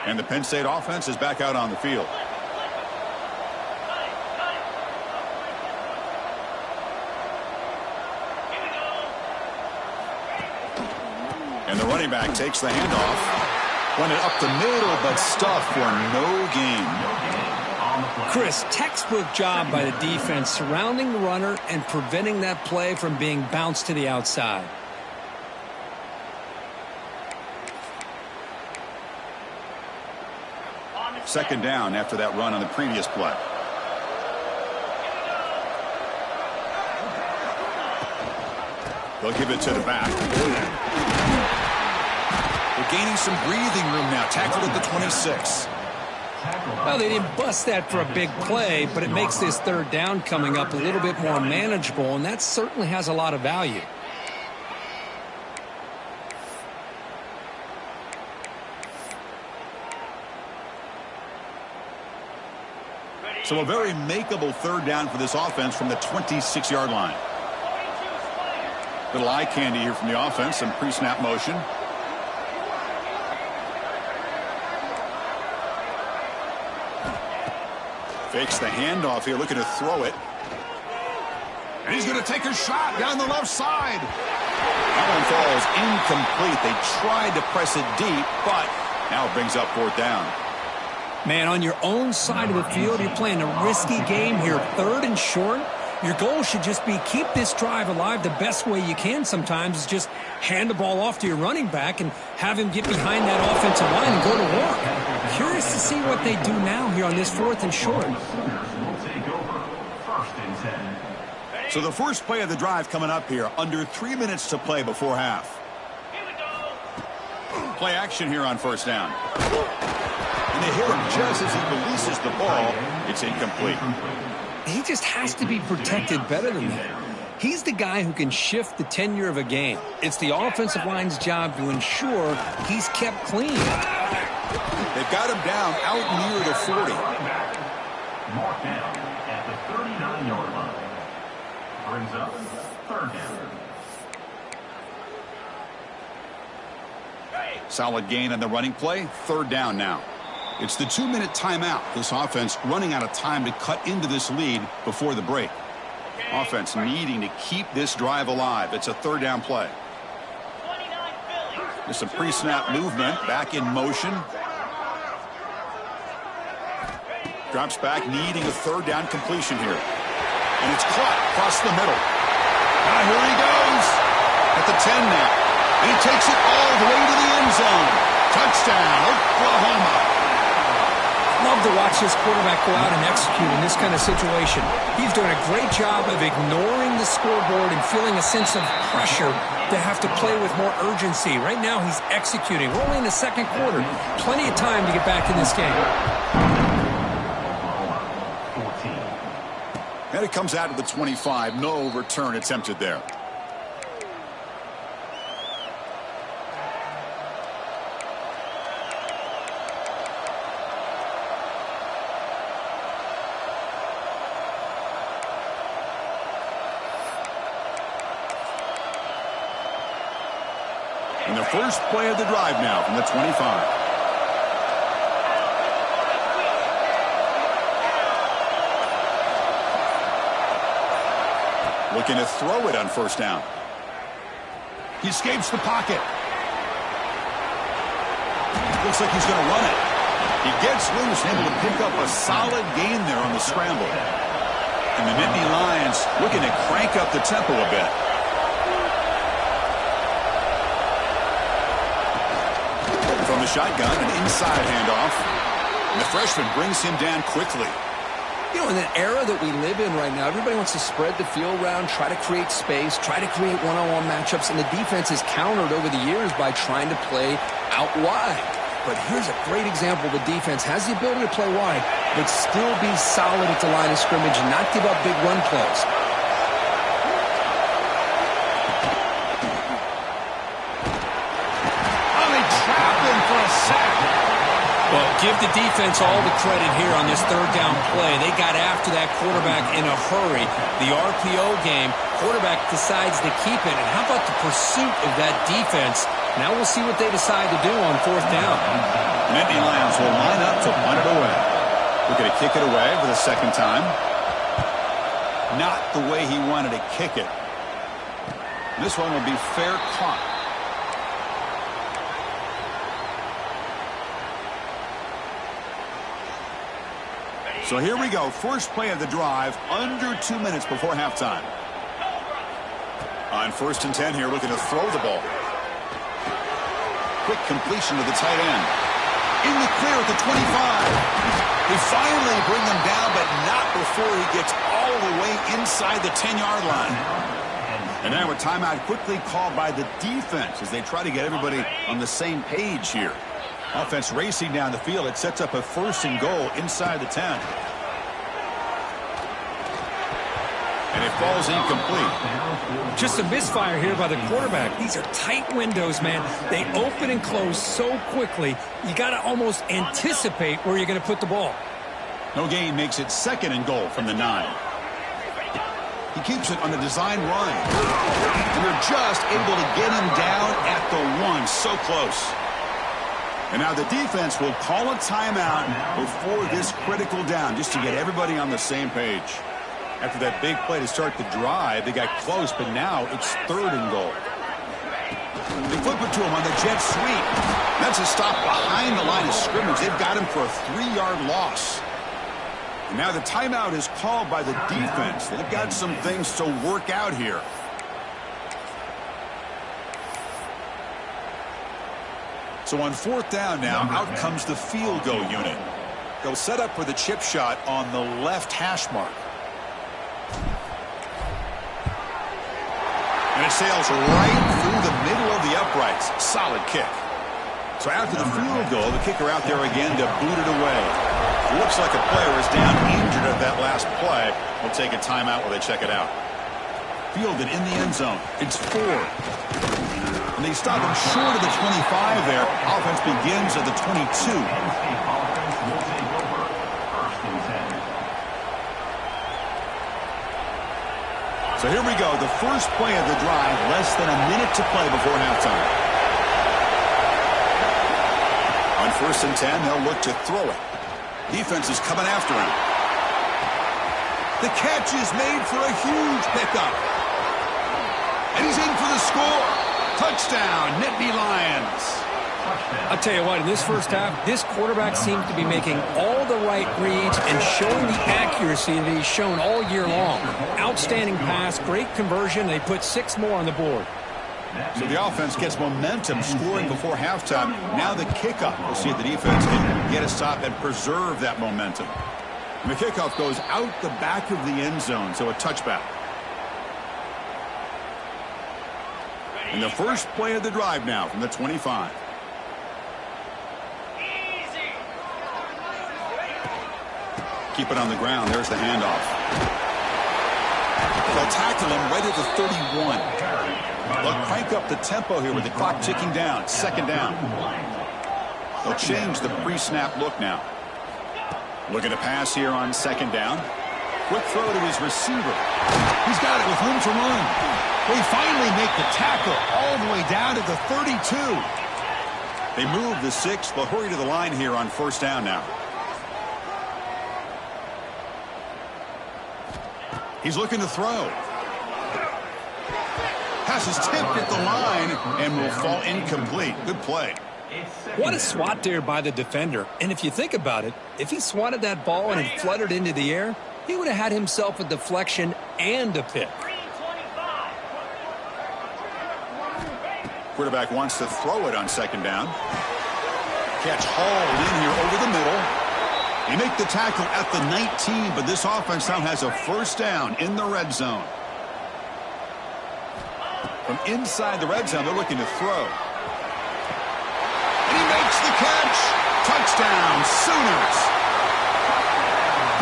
10. And the Penn State offense is back out on the field. And the running back takes the handoff. Run it up the middle, but stuffed for no gain. Chris, textbook job by the defense surrounding the runner and preventing that play from being bounced to the outside. Second down after that run on the previous play. They'll give it to the back. They're gaining some breathing room now. Tackled at the 26. Well, they didn't bust that for a big play, but it makes this third down coming up a little bit more manageable, and that certainly has a lot of value. So a very makeable third down for this offense from the 26-yard line. Little eye candy here from the offense, some pre-snap motion. Fakes the handoff here, looking to throw it. And he's going to take a shot down the left side. That one falls incomplete. They tried to press it deep, but now it brings up fourth down. Man, on your own side of the field, you're playing a risky game here. Third and short. Your goal should just be keep this drive alive the best way you can sometimes is just hand the ball off to your running back and have him get behind that offensive line and go to work. Curious to see what they do now here on this fourth and short. So the first play of the drive coming up here, under 3 minutes to play before half. Play action here on first down. And they hit him just as he releases the ball. It's incomplete. He just has to be protected better than that. He's the guy who can shift the tenure of a game. It's the offensive line's job to ensure he's kept clean. They've got him down out near the 40. Marked down at the 39-yard line. Brings up third down. Solid gain on the running play. Third down now. It's the 2-minute timeout. This offense running out of time to cut into this lead before the break. Offense needing to keep this drive alive. It's a third down play. There's some pre-snap movement. Back in motion. Drops back, needing a third down completion here. And it's caught across the middle. Now here he goes. At the 10 now. And he takes it all the way to the end zone. Touchdown, Oklahoma. Love to watch this quarterback go out and execute in this kind of situation. He's doing a great job of ignoring the scoreboard and feeling a sense of pressure to have to play with more urgency. Right now he's executing. We're only in the second quarter. Plenty of time to get back in this game. And it comes out of the 25. No return attempted there. And the first play of the drive now from the 25. Looking to throw it on first down. He escapes the pocket. Looks like he's going to run it. He gets loose and able to pick up a solid gain there on the scramble. And the Nittany Lions looking to crank up the tempo a bit. From the shotgun, an inside handoff. And the freshman brings him down quickly. You know, in the era that we live in right now, everybody wants to spread the field around, try to create space, try to create one-on-one matchups, and the defense is countered over the years by trying to play out wide. But here's a great example. The defense has the ability to play wide, but still be solid at the line of scrimmage and not give up big run plays. Well, give the defense all the credit here on this third down play. They got after that quarterback in a hurry. The RPO game, quarterback decides to keep it. And how about the pursuit of that defense? Now we'll see what they decide to do on fourth down. Nittany Lions will line up to punt it away. Looking to kick it away for the second time. Not the way he wanted to kick it. This one will be fair caught. So here we go. First play of the drive, under 2 minutes before halftime. On 1st and 10 here, looking to throw the ball. Quick completion to the tight end. In the clear at the 25. They finally bring him down, but not before he gets all the way inside the 10-yard line. And now a timeout quickly called by the defense as they try to get everybody on the same page here. Offense racing down the field. It sets up a 1st and goal inside the 10. And it falls incomplete. Just a misfire here by the quarterback. These are tight windows, man. They open and close so quickly, you got to almost anticipate where you're going to put the ball. No gain makes it 2nd and goal from the 9. He keeps it on the design run. And they're just able to get him down at the 1. So close. And now the defense will call a timeout before this critical down, just to get everybody on the same page. After that big play to start the drive, they got close, but now it's 3rd and goal. They flip it to him on the jet sweep. That's a stop behind the line of scrimmage. They've got him for a 3-yard loss. And now the timeout is called by the defense. They've got some things to work out here. So on 4th down now, out comes the field goal unit. They'll set up for the chip shot on the left hash mark. And it sails right through the middle of the uprights. Solid kick. So after the field goal, the kicker out there again to boot it away. It looks like a player is down injured at that last play. We'll take a timeout while they check it out. Fielded in the end zone. It's 4. And they stop him short of the 25 there. Offense begins at the 22. So here we go. The first play of the drive. Less than a minute to play before halftime. On 1st and 10, they'll look to throw it. Defense is coming after him. The catch is made for a huge pickup. And he's in for the score. Touchdown, Nittany Lions. I'll tell you what, in this first half, this quarterback seems to be making all the right reads and showing the accuracy that he's shown all year long. Outstanding pass, great conversion. They put 6 more on the board. So the offense gets momentum, scoring before halftime. Now the kickoff. We'll see if the defense can get a stop and preserve that momentum. And the kickoff goes out the back of the end zone, so a touchback. And the first play of the drive now from the 25. Keep it on the ground. There's the handoff. They'll tackle him right at the 31. They'll crank up the tempo here with the clock ticking down. 2nd down. They'll change the pre-snap look now. Looking to pass here on 2nd down. Quick throw to his receiver. He's got it with room to run. They finally make the tackle all the way down to the 32. They move the 6. They'll hurry to the line here on 1st down now. He's looking to throw. Pass is tipped at the line and will fall incomplete. Good play. What a swat there by the defender. And if you think about it, if he swatted that ball and it fluttered into the air, he would have had himself a deflection and a pick. Quarterback wants to throw it on 2nd down. Catch hauled in here over the middle. They make the tackle at the 19, but this offense now has a 1st down in the red zone. From inside the red zone, they're looking to throw. And he makes the catch. Touchdown, Sooners.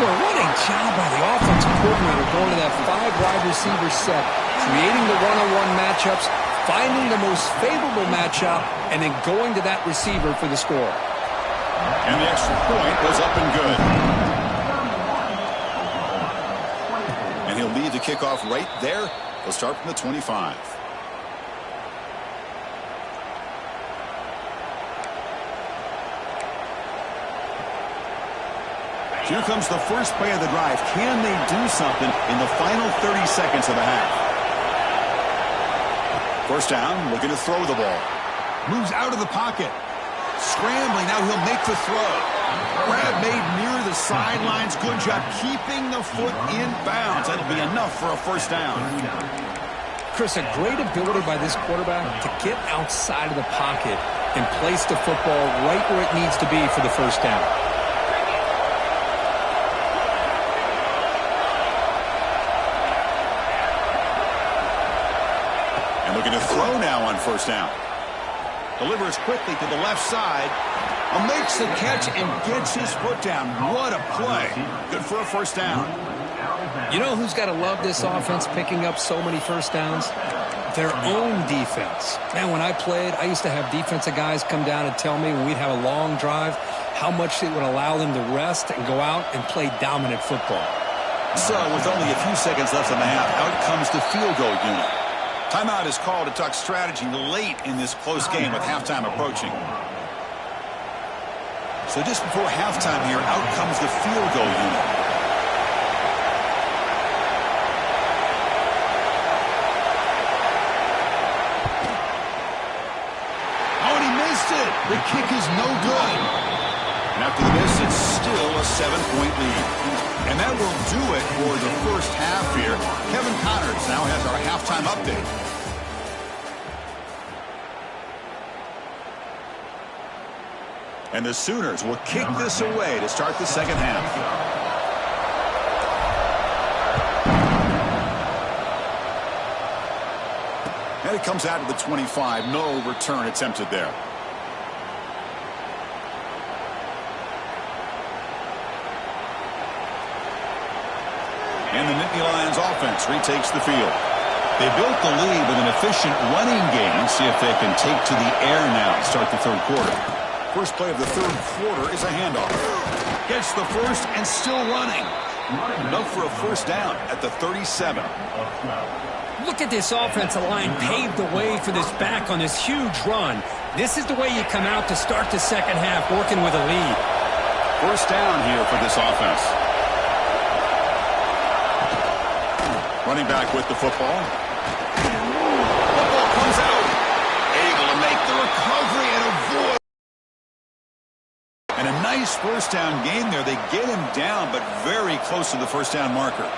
Well, what a job by the offensive coordinator going to that 5-wide receiver set, creating the one-on-one matchups, finding the most favorable matchup, and then going to that receiver for the score. And the extra point was up and good. And he'll leave the kickoff right there. They'll start from the 25. Here comes the first play of the drive. Can they do something in the final 30 seconds of the half? 1st down, looking to throw the ball. Moves out of the pocket. Scrambling, now he'll make the throw. Grab made near the sidelines. Good job keeping the foot in bounds. That'll be enough for a first down. Chris, a great ability by this quarterback to get outside of the pocket and place the football right where it needs to be for the first down. And looking to throw now on first down. Delivers quickly to the left side. Makes the catch and gets his foot down. What a play. Good for a first down. You know who's got to love this offense picking up so many first downs? Their own defense. Man, when I played, I used to have defensive guys come down and tell me when we'd have a long drive how much it would allow them to rest and go out and play dominant football. So with only a few seconds left in the half, out comes the field goal unit. Timeout is called to talk strategy late in this close game with halftime approaching. So just before halftime here, out comes the field goal unit. Oh, and he missed it. The kick is no good. And after the miss, it's still a 7-point lead. And that will do it for the first half here. Kevin Connors now has our halftime update. And the Sooners will kick this away to start the second half. And it comes out of the 25. No return attempted there. And the Nittany Lions offense retakes the field. They built the lead with an efficient running game. See if they can take to the air now to start the third quarter. First play of the third quarter is a handoff. Gets the first and still running. Enough for a first down at the 37. Look at this offensive line paved the way for this back on this huge run. This is the way you come out to start the second half, working with a lead. First down here for this offense. Running back with the football. Football comes out. Able to make the recovery and avoid. And a nice first down gain there. They get him down, but very close to the first down marker.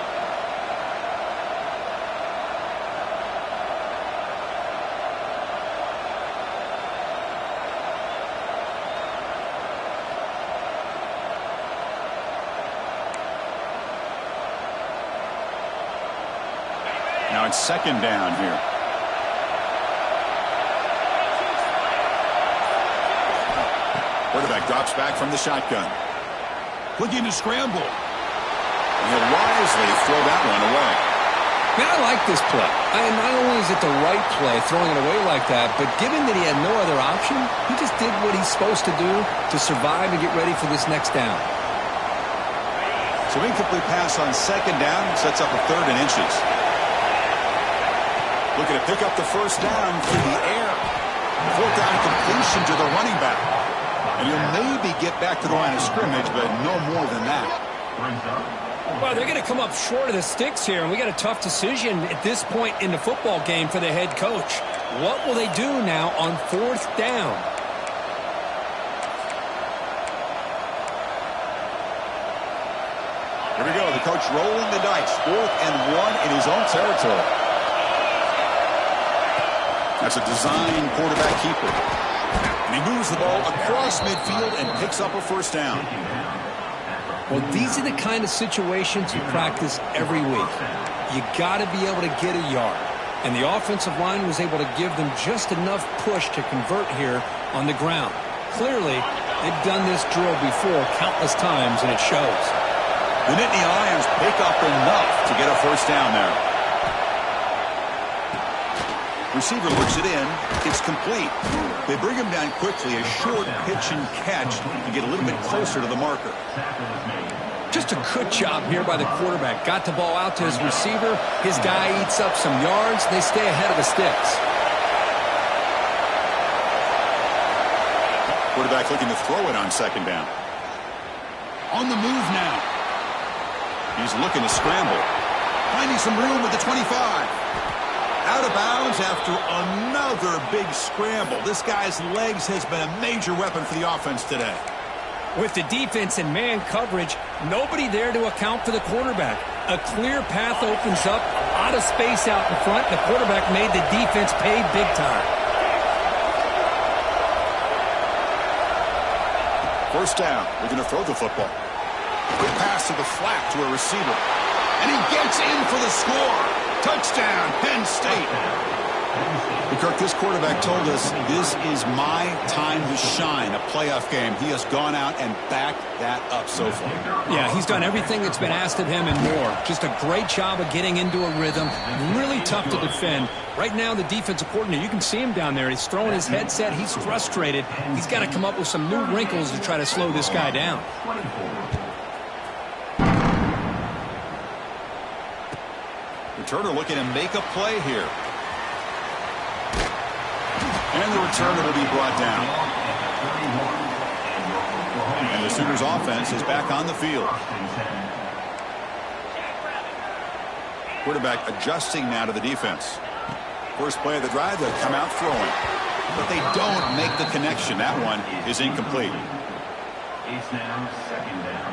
Now it's second down here. Quarterback drops back from the shotgun. Looking to scramble. And he'll wisely throw that one away. Man, I like this play. Not only is it the right play, throwing it away like that, but given that he had no other option, he just did what he's supposed to do to survive and get ready for this next down. So incomplete pass on second down sets up a third and inches. Looking to pick up the first down through the air. Fourth down completion to the running back. And he'll maybe get back to the line of scrimmage, but no more than that. Well, they're going to come up short of the sticks here, and we got a tough decision at this point in the football game for the head coach. What will they do now on fourth down? Here we go. The coach rolling the dice. 4th and 1 in his own territory. That's a design quarterback keeper. And he moves the ball across midfield and picks up a first down. Well, these are the kind of situations you practice every week. You got to be able to get a yard. And the offensive line was able to give them just enough push to convert here on the ground. Clearly, they've done this drill before countless times, and it shows. The Nittany Lions pick up enough to get a first down there. Receiver looks it in. It's complete. They bring him down quickly. A short pitch and catch to get a little bit closer to the marker. Just a good job here by the quarterback. Got the ball out to his receiver. His guy eats up some yards. They stay ahead of the sticks. Quarterback looking to throw it on second down. On the move now. He's looking to scramble. Finding some room with the 25. Out of bounds after another big scramble. This guy's legs has been a major weapon for the offense today. With the defense in man coverage, nobody there to account for the quarterback. A clear path opens up, a lot of space out in front. The quarterback made the defense pay big time. First down. We're going to throw the football. Quick pass to the flat to a receiver. And he gets in for the score. Touchdown, Penn State. Kirk, this quarterback told us this is my time to shine, a playoff game. He has gone out and backed that up so far. Yeah, he's done everything that's been asked of him and more. Just a great job of getting into a rhythm. Really tough to defend. Right now, the defensive coordinator, you can see him down there. He's throwing his headset. He's frustrated. He's got to come up with some new wrinkles to try to slow this guy down. Returner looking to make a play here. And the returner will be brought down. And the Sooners offense is back on the field. Quarterback adjusting now to the defense. First play of the drive, they'll come out throwing. But they don't make the connection. That one is incomplete. It's now second down.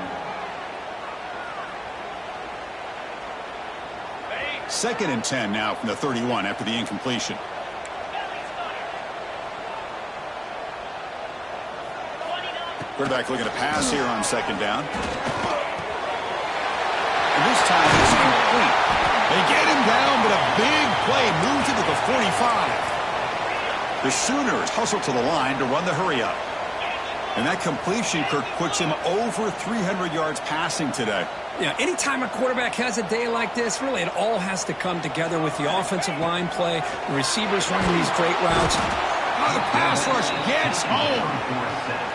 Second and 10 now from the 31 after the incompletion. Quarterback looking to pass here on second down. And this time it's complete. They get him down, but a big play moves into the 45. The Sooners hustle to the line to run the hurry up. And that completion, Kirk, puts him over 300 yards passing today. Yeah, anytime a quarterback has a day like this, really it all has to come together with the offensive line play, the receivers running these great routes. Oh, the pass rush gets home.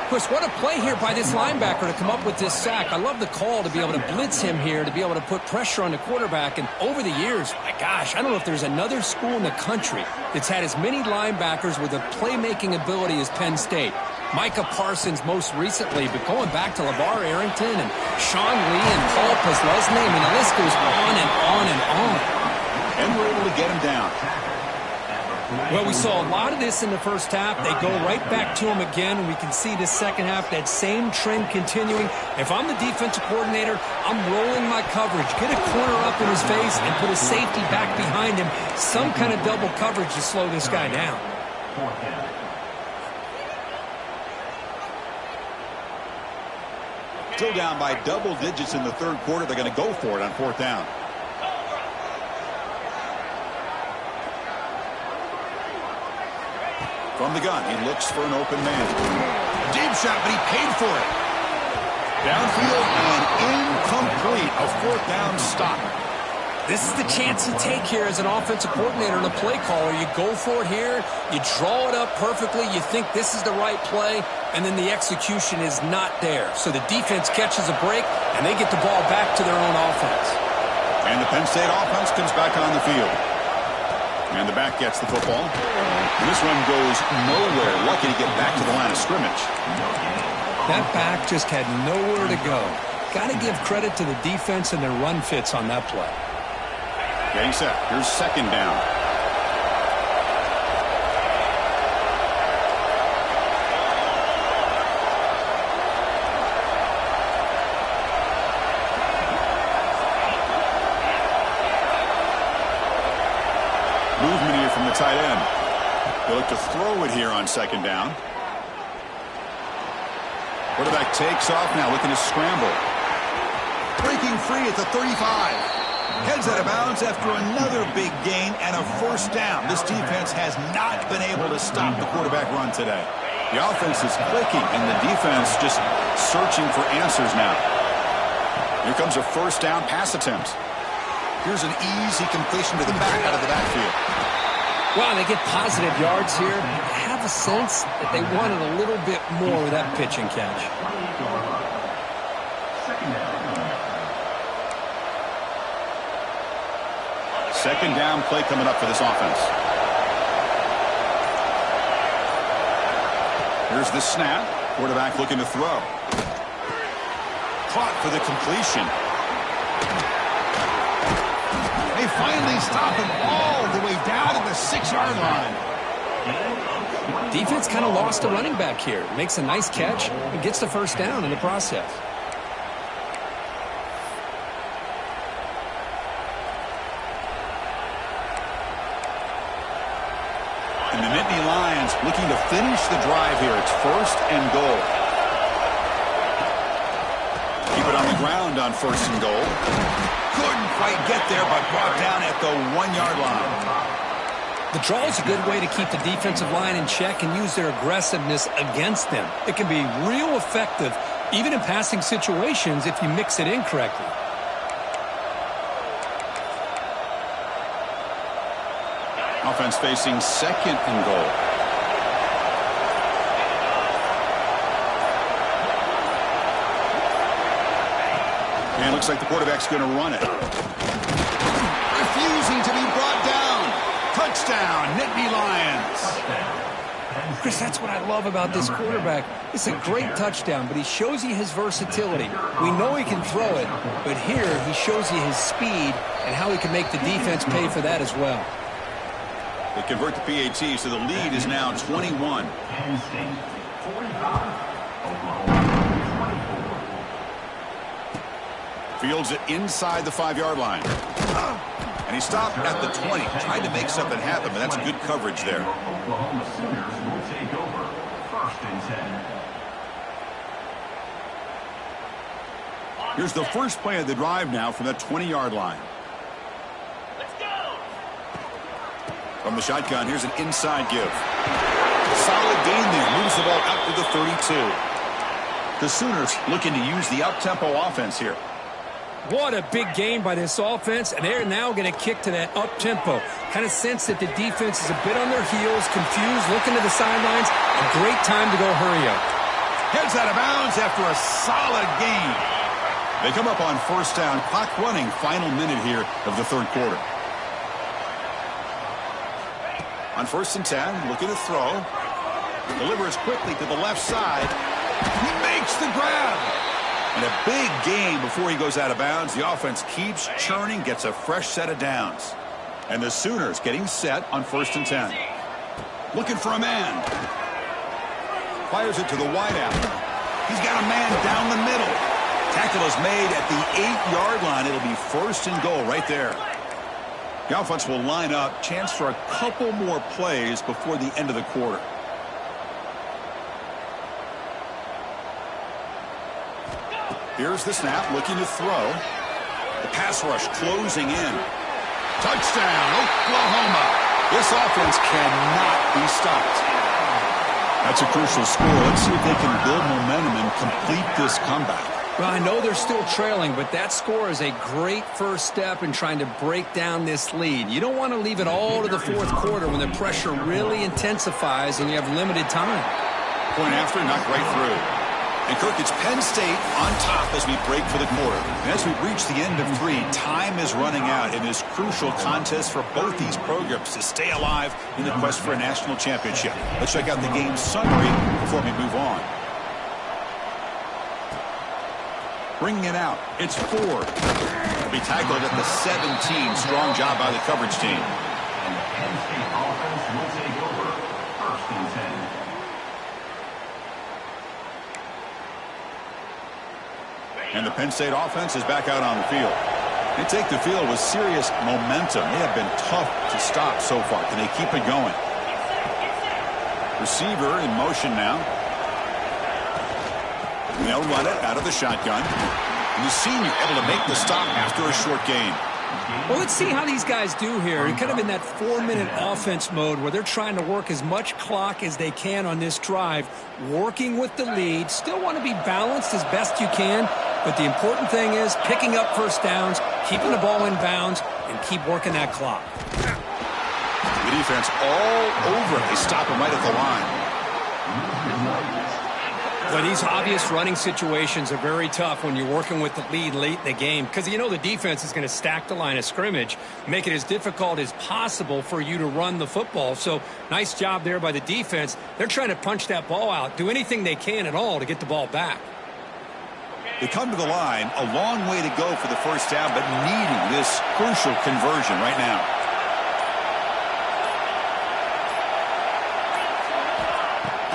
Of course, what a play here by this linebacker to come up with this sack. I love the call to be able to blitz him here, to be able to put pressure on the quarterback. And over the years, my gosh, I don't know if there's another school in the country that's had as many linebackers with a playmaking ability as Penn State. Micah Parsons most recently, but going back to LeVar Arrington and Sean Lee and Paul Postlesny, I mean, the list goes on and on and on. And we're able to get him down. Well, we saw a lot of this in the first half. They go right back to him again, and we can see the second half, that same trend continuing. If I'm the defensive coordinator, I'm rolling my coverage. Get a corner up in his face and put a safety back behind him. Some kind of double coverage to slow this guy down. Still down by double digits in the third quarter. They're going to go for it on fourth down. From the gun, he looks for an open man. Deep shot, but he paid for it. Downfield and incomplete. A fourth down stop. This is the chance you take here as an offensive coordinator and a play caller. You go for it here. You draw it up perfectly. You think this is the right play, and then the execution is not there. So the defense catches a break, and they get the ball back to their own offense. And the Penn State offense comes back on the field. And the back gets the football. And this one goes nowhere. Lucky to get back to the line of scrimmage. That back just had nowhere to go. Got to give credit to the defense and their run fits on that play. Getting set. Here's second down. Movement here from the tight end. They look to throw it here on second down. Quarterback takes off now, looking to scramble. Breaking free at the 35. Heads out of bounds after another big gain and a first down. This defense has not been able to stop the quarterback run today. The offense is clicking, and the defense just searching for answers now. Here comes a first down pass attempt. Here's an easy completion to the back out of the backfield. Well, they get positive yards here. I have a sense that they wanted a little bit more with that pitch and catch. Second down play coming up for this offense. Here's the snap. Quarterback looking to throw. Caught for the completion. They finally stop him all the way down to the 6-yard line. Defense kind of lost a running back here. Makes a nice catch and gets the first down in the process. And the Nittany Lions looking to finish the drive here. It's 1st and goal. Keep it on the ground on 1st and goal. Couldn't quite get there, but brought down at the 1-yard line. The draw is a good way to keep the defensive line in check and use their aggressiveness against them. It can be real effective, even in passing situations, if you mix it in correctly. Offense facing 2nd and goal. And it looks like the quarterback's going to run it. Refusing to be brought down. Touchdown, Nittany Lions. Chris, that's what I love about this quarterback. It's a great touchdown, but he shows you his versatility. We know he can throw it, but here he shows you his speed and how he can make the defense pay for that as well. They convert the PAT, so the lead is now 21. Penn State 45, Oklahoma 24. Fields it inside the 5-yard line. And he stopped at the 20. Tried to make something happen, but that's good coverage there. Oklahoma Sooners will take over 1st and 10. Here's the first play of the drive now from the 20-yard line. From the shotgun, here's an inside give. Solid gain there. Moves the ball out to the 32. The Sooners looking to use the up-tempo offense here. What a big game by this offense, and they're now going to kick to that up-tempo. Kind of sense that the defense is a bit on their heels, confused, looking to the sidelines. A great time to go hurry up. Heads out of bounds after a solid gain. They come up on 1st down. Clock running, final minute here of the 3rd quarter. On 1st and 10, looking to throw. Delivers quickly to the left side. He makes the grab. And a big gain before he goes out of bounds. The offense keeps churning, gets a fresh set of downs. And the Sooners getting set on 1st and 10. Looking for a man. Fires it to the wideout. He's got a man down the middle. Tackle is made at the 8-yard line. It'll be 1st and goal right there. The offense will line up. Chance for a couple more plays before the end of the quarter. Here's the snap, looking to throw. The pass rush closing in. Touchdown, Oklahoma. This offense cannot be stopped. That's a crucial score. Let's see if they can build momentum and complete this comeback. Well, I know they're still trailing, but that score is a great first step in trying to break down this lead. You don't want to leave it all to the 4th quarter when the pressure really intensifies and you have limited time. Point after, knocked right through. And, Kirk, it's Penn State on top as we break for the quarter. And as we reach the end of 3, time is running out in this crucial contest for both these programs to stay alive in the quest for a national championship. Let's check out the game summary before we move on. Bringing it out. It's 4. It'll be tackled at the 17. Strong job by the coverage team. And the Penn State offense will take over 1st and 10. And the Penn State offense is back out on the field. They take the field with serious momentum. They have been tough to stop so far. Can they keep it going? Receiver in motion now. And they'll run it out of the shotgun. And the senior able to make the stop after a short gain. Well, let's see how these guys do here. Kind of in that 4-minute offense mode where they're trying to work as much clock as they can on this drive, working with the lead. Still want to be balanced as best you can, but the important thing is picking up first downs, keeping the ball in bounds, and keep working that clock. The defense all over it. They stop him right at the line. But these obvious running situations are very tough when you're working with the lead late in the game because you know the defense is going to stack the line of scrimmage, make it as difficult as possible for you to run the football. So nice job there by the defense. They're trying to punch that ball out, do anything they can at all to get the ball back. They come to the line, a long way to go for the first down, but needing this crucial conversion right now.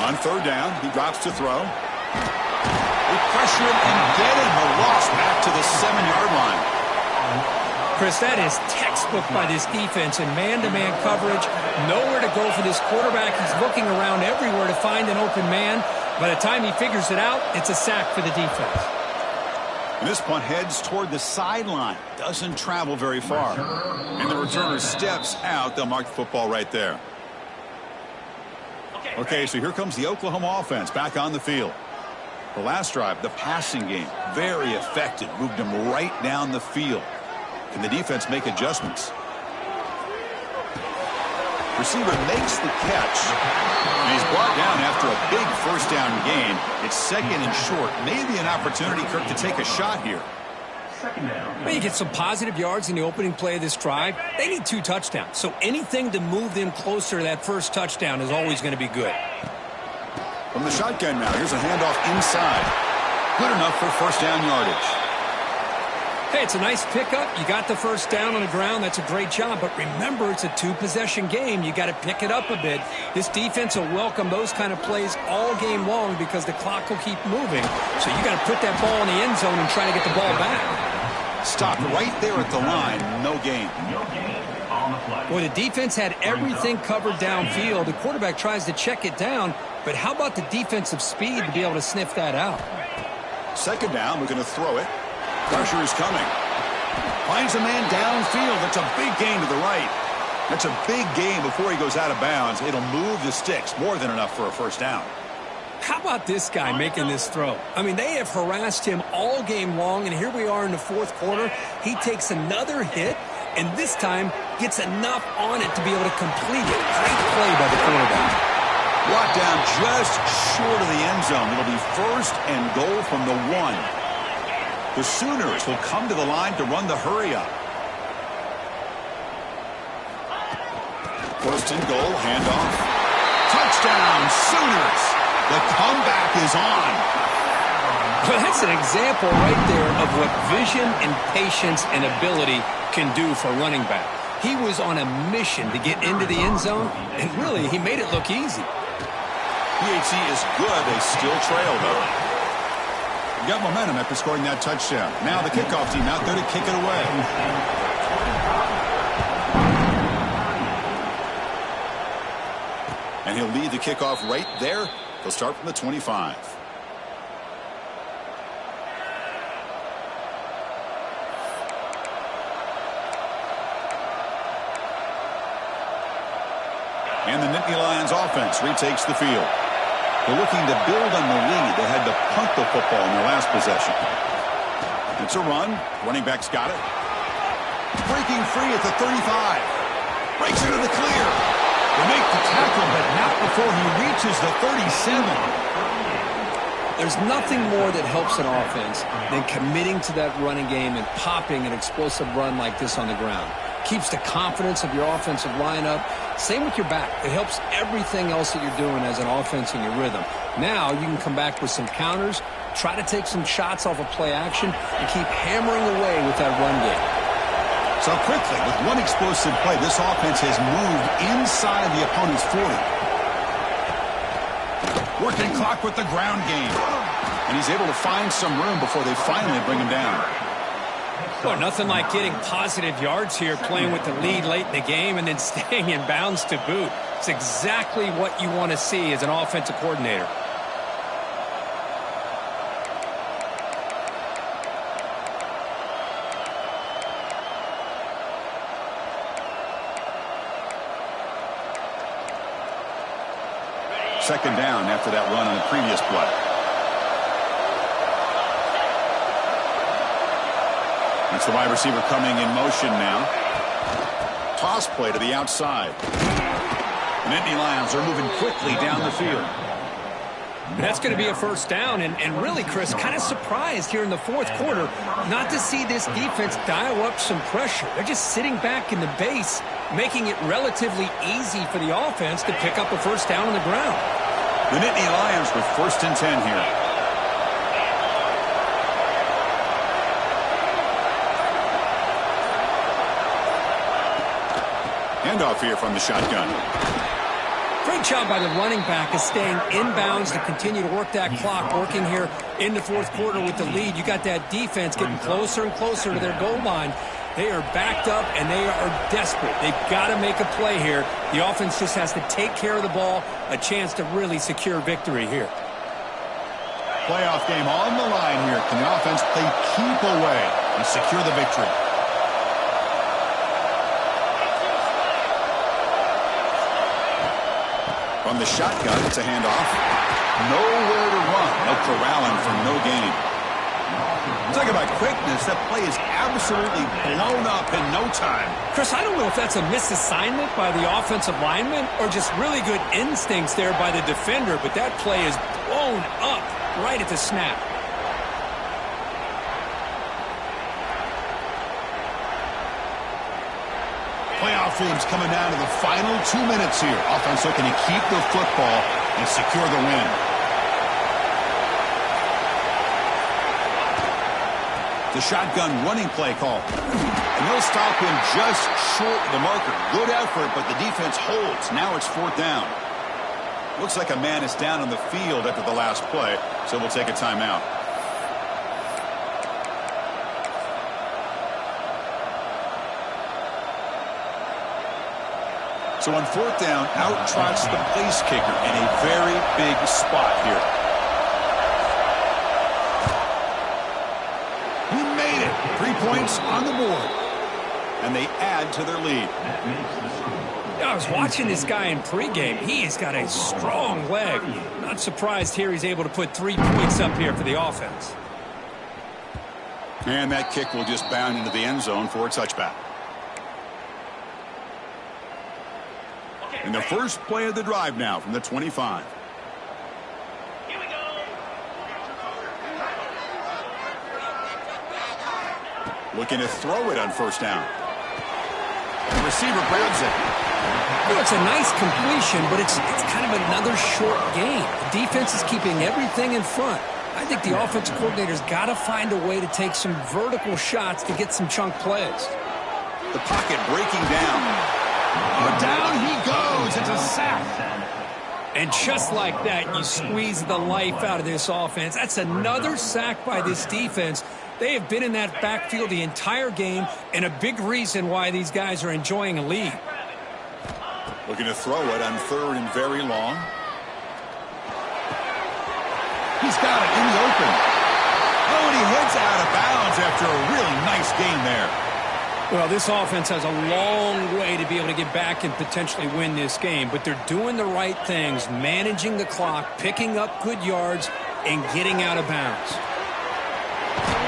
On third down, he drops to throw. They pressure him and get him. A loss back to the 7-yard line. Chris, that is textbook by this defense in man-to-man coverage. Nowhere to go for this quarterback. He's looking around everywhere to find an open man. By the time he figures it out, it's a sack for the defense. And this punt heads toward the sideline. Doesn't travel very far. And the returner steps out. They'll mark the football right there. Okay, so here comes the Oklahoma offense back on the field. The last drive, the passing game, very effective. Moved them right down the field. Can the defense make adjustments? Receiver makes the catch. And he's brought down after a big first down gain. It's second and short. Maybe an opportunity, Kirk, to take a shot here. Well, you get some positive yards in the opening play of this drive. They need 2 touchdowns. So anything to move them closer to that first touchdown is always going to be good. From the shotgun now, here's a handoff inside. Good enough for first down yardage. Hey, it's a nice pickup. You got the first down on the ground. That's a great job. But remember, it's a 2-possession game. You got to pick it up a bit. This defense will welcome those kind of plays all game long because the clock will keep moving. So you got to put that ball in the end zone and try to get the ball back. Stopped right there at the line. No gain. Well, the defense had everything covered downfield. The quarterback tries to check it down. But how about the defensive speed to be able to sniff that out? Second down, we're going to throw it. Pressure is coming. Finds a man downfield. That's a big gain to the right. That's a big gain before he goes out of bounds. It'll move the sticks. More than enough for a first down. How about this guy making this throw? I mean, they have harassed him all game long, and here we are in the fourth quarter. He takes another hit, and this time gets enough on it to be able to complete it. Great play by the quarterback. Brought down just short of the end zone. It'll be first and goal from the 1. The Sooners will come to the line to run the hurry-up. First and goal, handoff. Touchdown, Sooners! The comeback is on. Well, that's an example right there of what vision and patience and ability can do for a running back. He was on a mission to get into the end zone, and really, he made it look easy. PHC is good. They still trail, though. Got momentum after scoring that touchdown. Now the kickoff team out there to kick it away. And he'll lead the kickoff right there. He'll start from the 25. And the Nittany Lions offense retakes the field. They're looking to build on the lead. They had to punt the football in their last possession. It's a run. Running back's got it. Breaking free at the 35. Breaks into the clear. They make the tackle, but not before he reaches the 37. There's nothing more that helps an offense than committing to that running game and popping an explosive run like this on the ground. Keeps the confidence of your offensive lineup. Same with your back. It helps everything else that you're doing as an offense in your rhythm. Now you can come back with some counters, try to take some shots off of play action, and keep hammering away with that run game. So quickly, with one explosive play, this offense has moved inside the opponent's 40. Working clock with the ground game. And he's able to find some room before they finally bring him down. Well, nothing like getting positive yards here, playing with the lead late in the game and then staying in bounds to boot. It's exactly what you want to see as an offensive coordinator. Second down after that run on the previous play. It's the wide receiver coming in motion now. Toss play to the outside. The Nittany Lions are moving quickly down the field. That's going to be a first down, and really, Chris, kind of surprised here in the fourth quarter not to see this defense dial up some pressure. They're just sitting back in the base, making it relatively easy for the offense to pick up a first down on the ground. The Nittany Lions with first and 10 here. Handoff here from the shotgun. Great job by the running back of staying inbounds to continue to work that clock, working here in the fourth quarter with the lead. You got that defense getting closer and closer to their goal line. They are backed up, and they are desperate. They've got to make a play here. The offense just has to take care of the ball, a chance to really secure victory here. Playoff game on the line here. Can the offense play keep away and secure the victory? From the shotgun, it's a handoff. Nowhere to run. No corralling for no gain. Talk about quickness. That play is absolutely blown up in no time. Chris, I don't know if that's a misassignment by the offensive lineman or just really good instincts there by the defender, but that play is blown up right at the snap. Playoff games coming down to the final 2 minutes here. Offense looking to keep the football and secure the win. The shotgun running play call. And they'll stop him just short of the marker. Good effort, but the defense holds. Now it's fourth down. Looks like a man is down on the field after the last play, so we'll take a timeout. So on fourth down, out trots the place kicker in a very big spot here. He made it. 3 points on the board. And they add to their lead. I was watching this guy in pregame. He has got a strong leg. Not surprised here he's able to put 3 points up here for the offense. And that kick will just bound into the end zone for a touchback. And the first play of the drive now from the 25. Here we go. Looking to throw it on first down. The receiver grabs it. Well, it's a nice completion, but it's kind of another short game. The defense is keeping everything in front. I think the offensive coordinator's got to find a way to take some vertical shots to get some chunk plays. The pocket breaking down. Oh, down he goes. It's a sack. And just like that, you squeeze the life out of this offense. That's another sack by this defense. They have been in that backfield the entire game, and a big reason why these guys are enjoying a lead. Looking to throw it on third and very long. He's got it in the open. Oh, and he heads out of bounds after a really nice gain there. Well, this offense has a long way to be able to get back and potentially win this game, but they're doing the right things, managing the clock, picking up good yards, and getting out of bounds.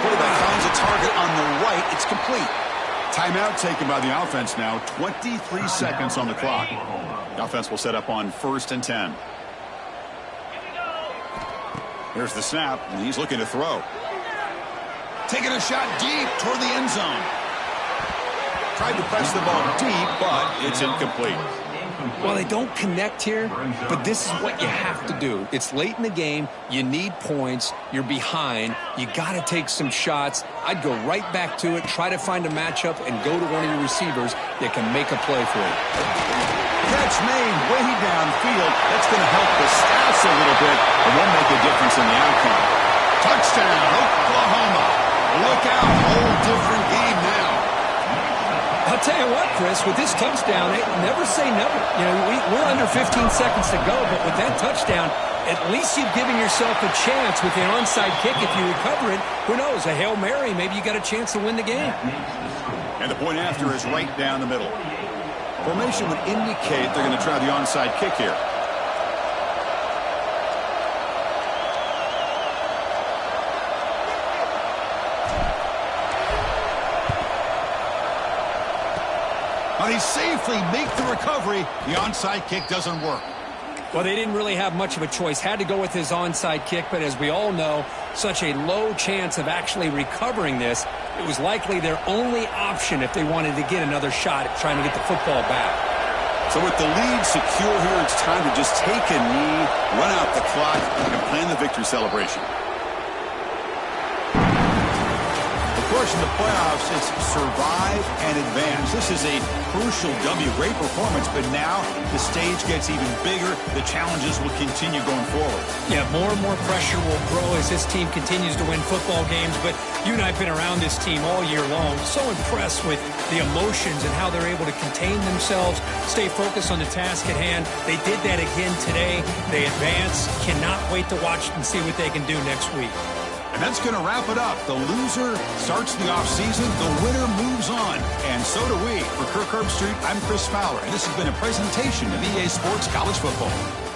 Quarterback finds a target on the right. It's complete. Timeout taken by the offense now. 23 seconds on the clock. The offense will set up on 1st and 10. Here's the snap, and he's looking to throw. Taking a shot deep toward the end zone. Tried to press the ball deep, but it's incomplete. Well, they don't connect here, but this is what you have to do. It's late in the game. You need points. You're behind. You got to take some shots. I'd go right back to it, try to find a matchup, and go to one of your receivers that can make a play for you. Catch made way downfield. That's going to help the stats a little bit, but won't make a difference in the outcome. Touchdown, Oklahoma. Look out, whole different game now. I'll tell you what, Chris, with this touchdown, never say never. You know, we're under 15 seconds to go, but with that touchdown, at least you've given yourself a chance with the onside kick. If you recover it, who knows, a Hail Mary, maybe you got a chance to win the game. And the point after is right down the middle. Formation would indicate they're going to try the onside kick here. But he safely makes the recovery. The onside kick doesn't work. Well, they didn't really have much of a choice. Had to go with his onside kick, but as we all know, such a low chance of actually recovering this. It was likely their only option if they wanted to get another shot at trying to get the football back. So with the lead secure here, it's time to just take a knee, run out the clock, and plan the victory celebration. The course, in the playoffs, it's survive and advance. This is a crucial W. Great performance, but now the stage gets even bigger. The challenges will continue going forward. Yeah, more and more pressure will grow as this team continues to win football games, but you and I have been around this team all year long. So impressed with the emotions and how they're able to contain themselves, stay focused on the task at hand. They did that again today. They advance. Cannot wait to watch and see what they can do next week. And that's going to wrap it up. The loser starts the offseason. The winner moves on. And so do we. For Kirk Herbstreit, I'm Chris Fowler. And this has been a presentation of EA Sports College Football.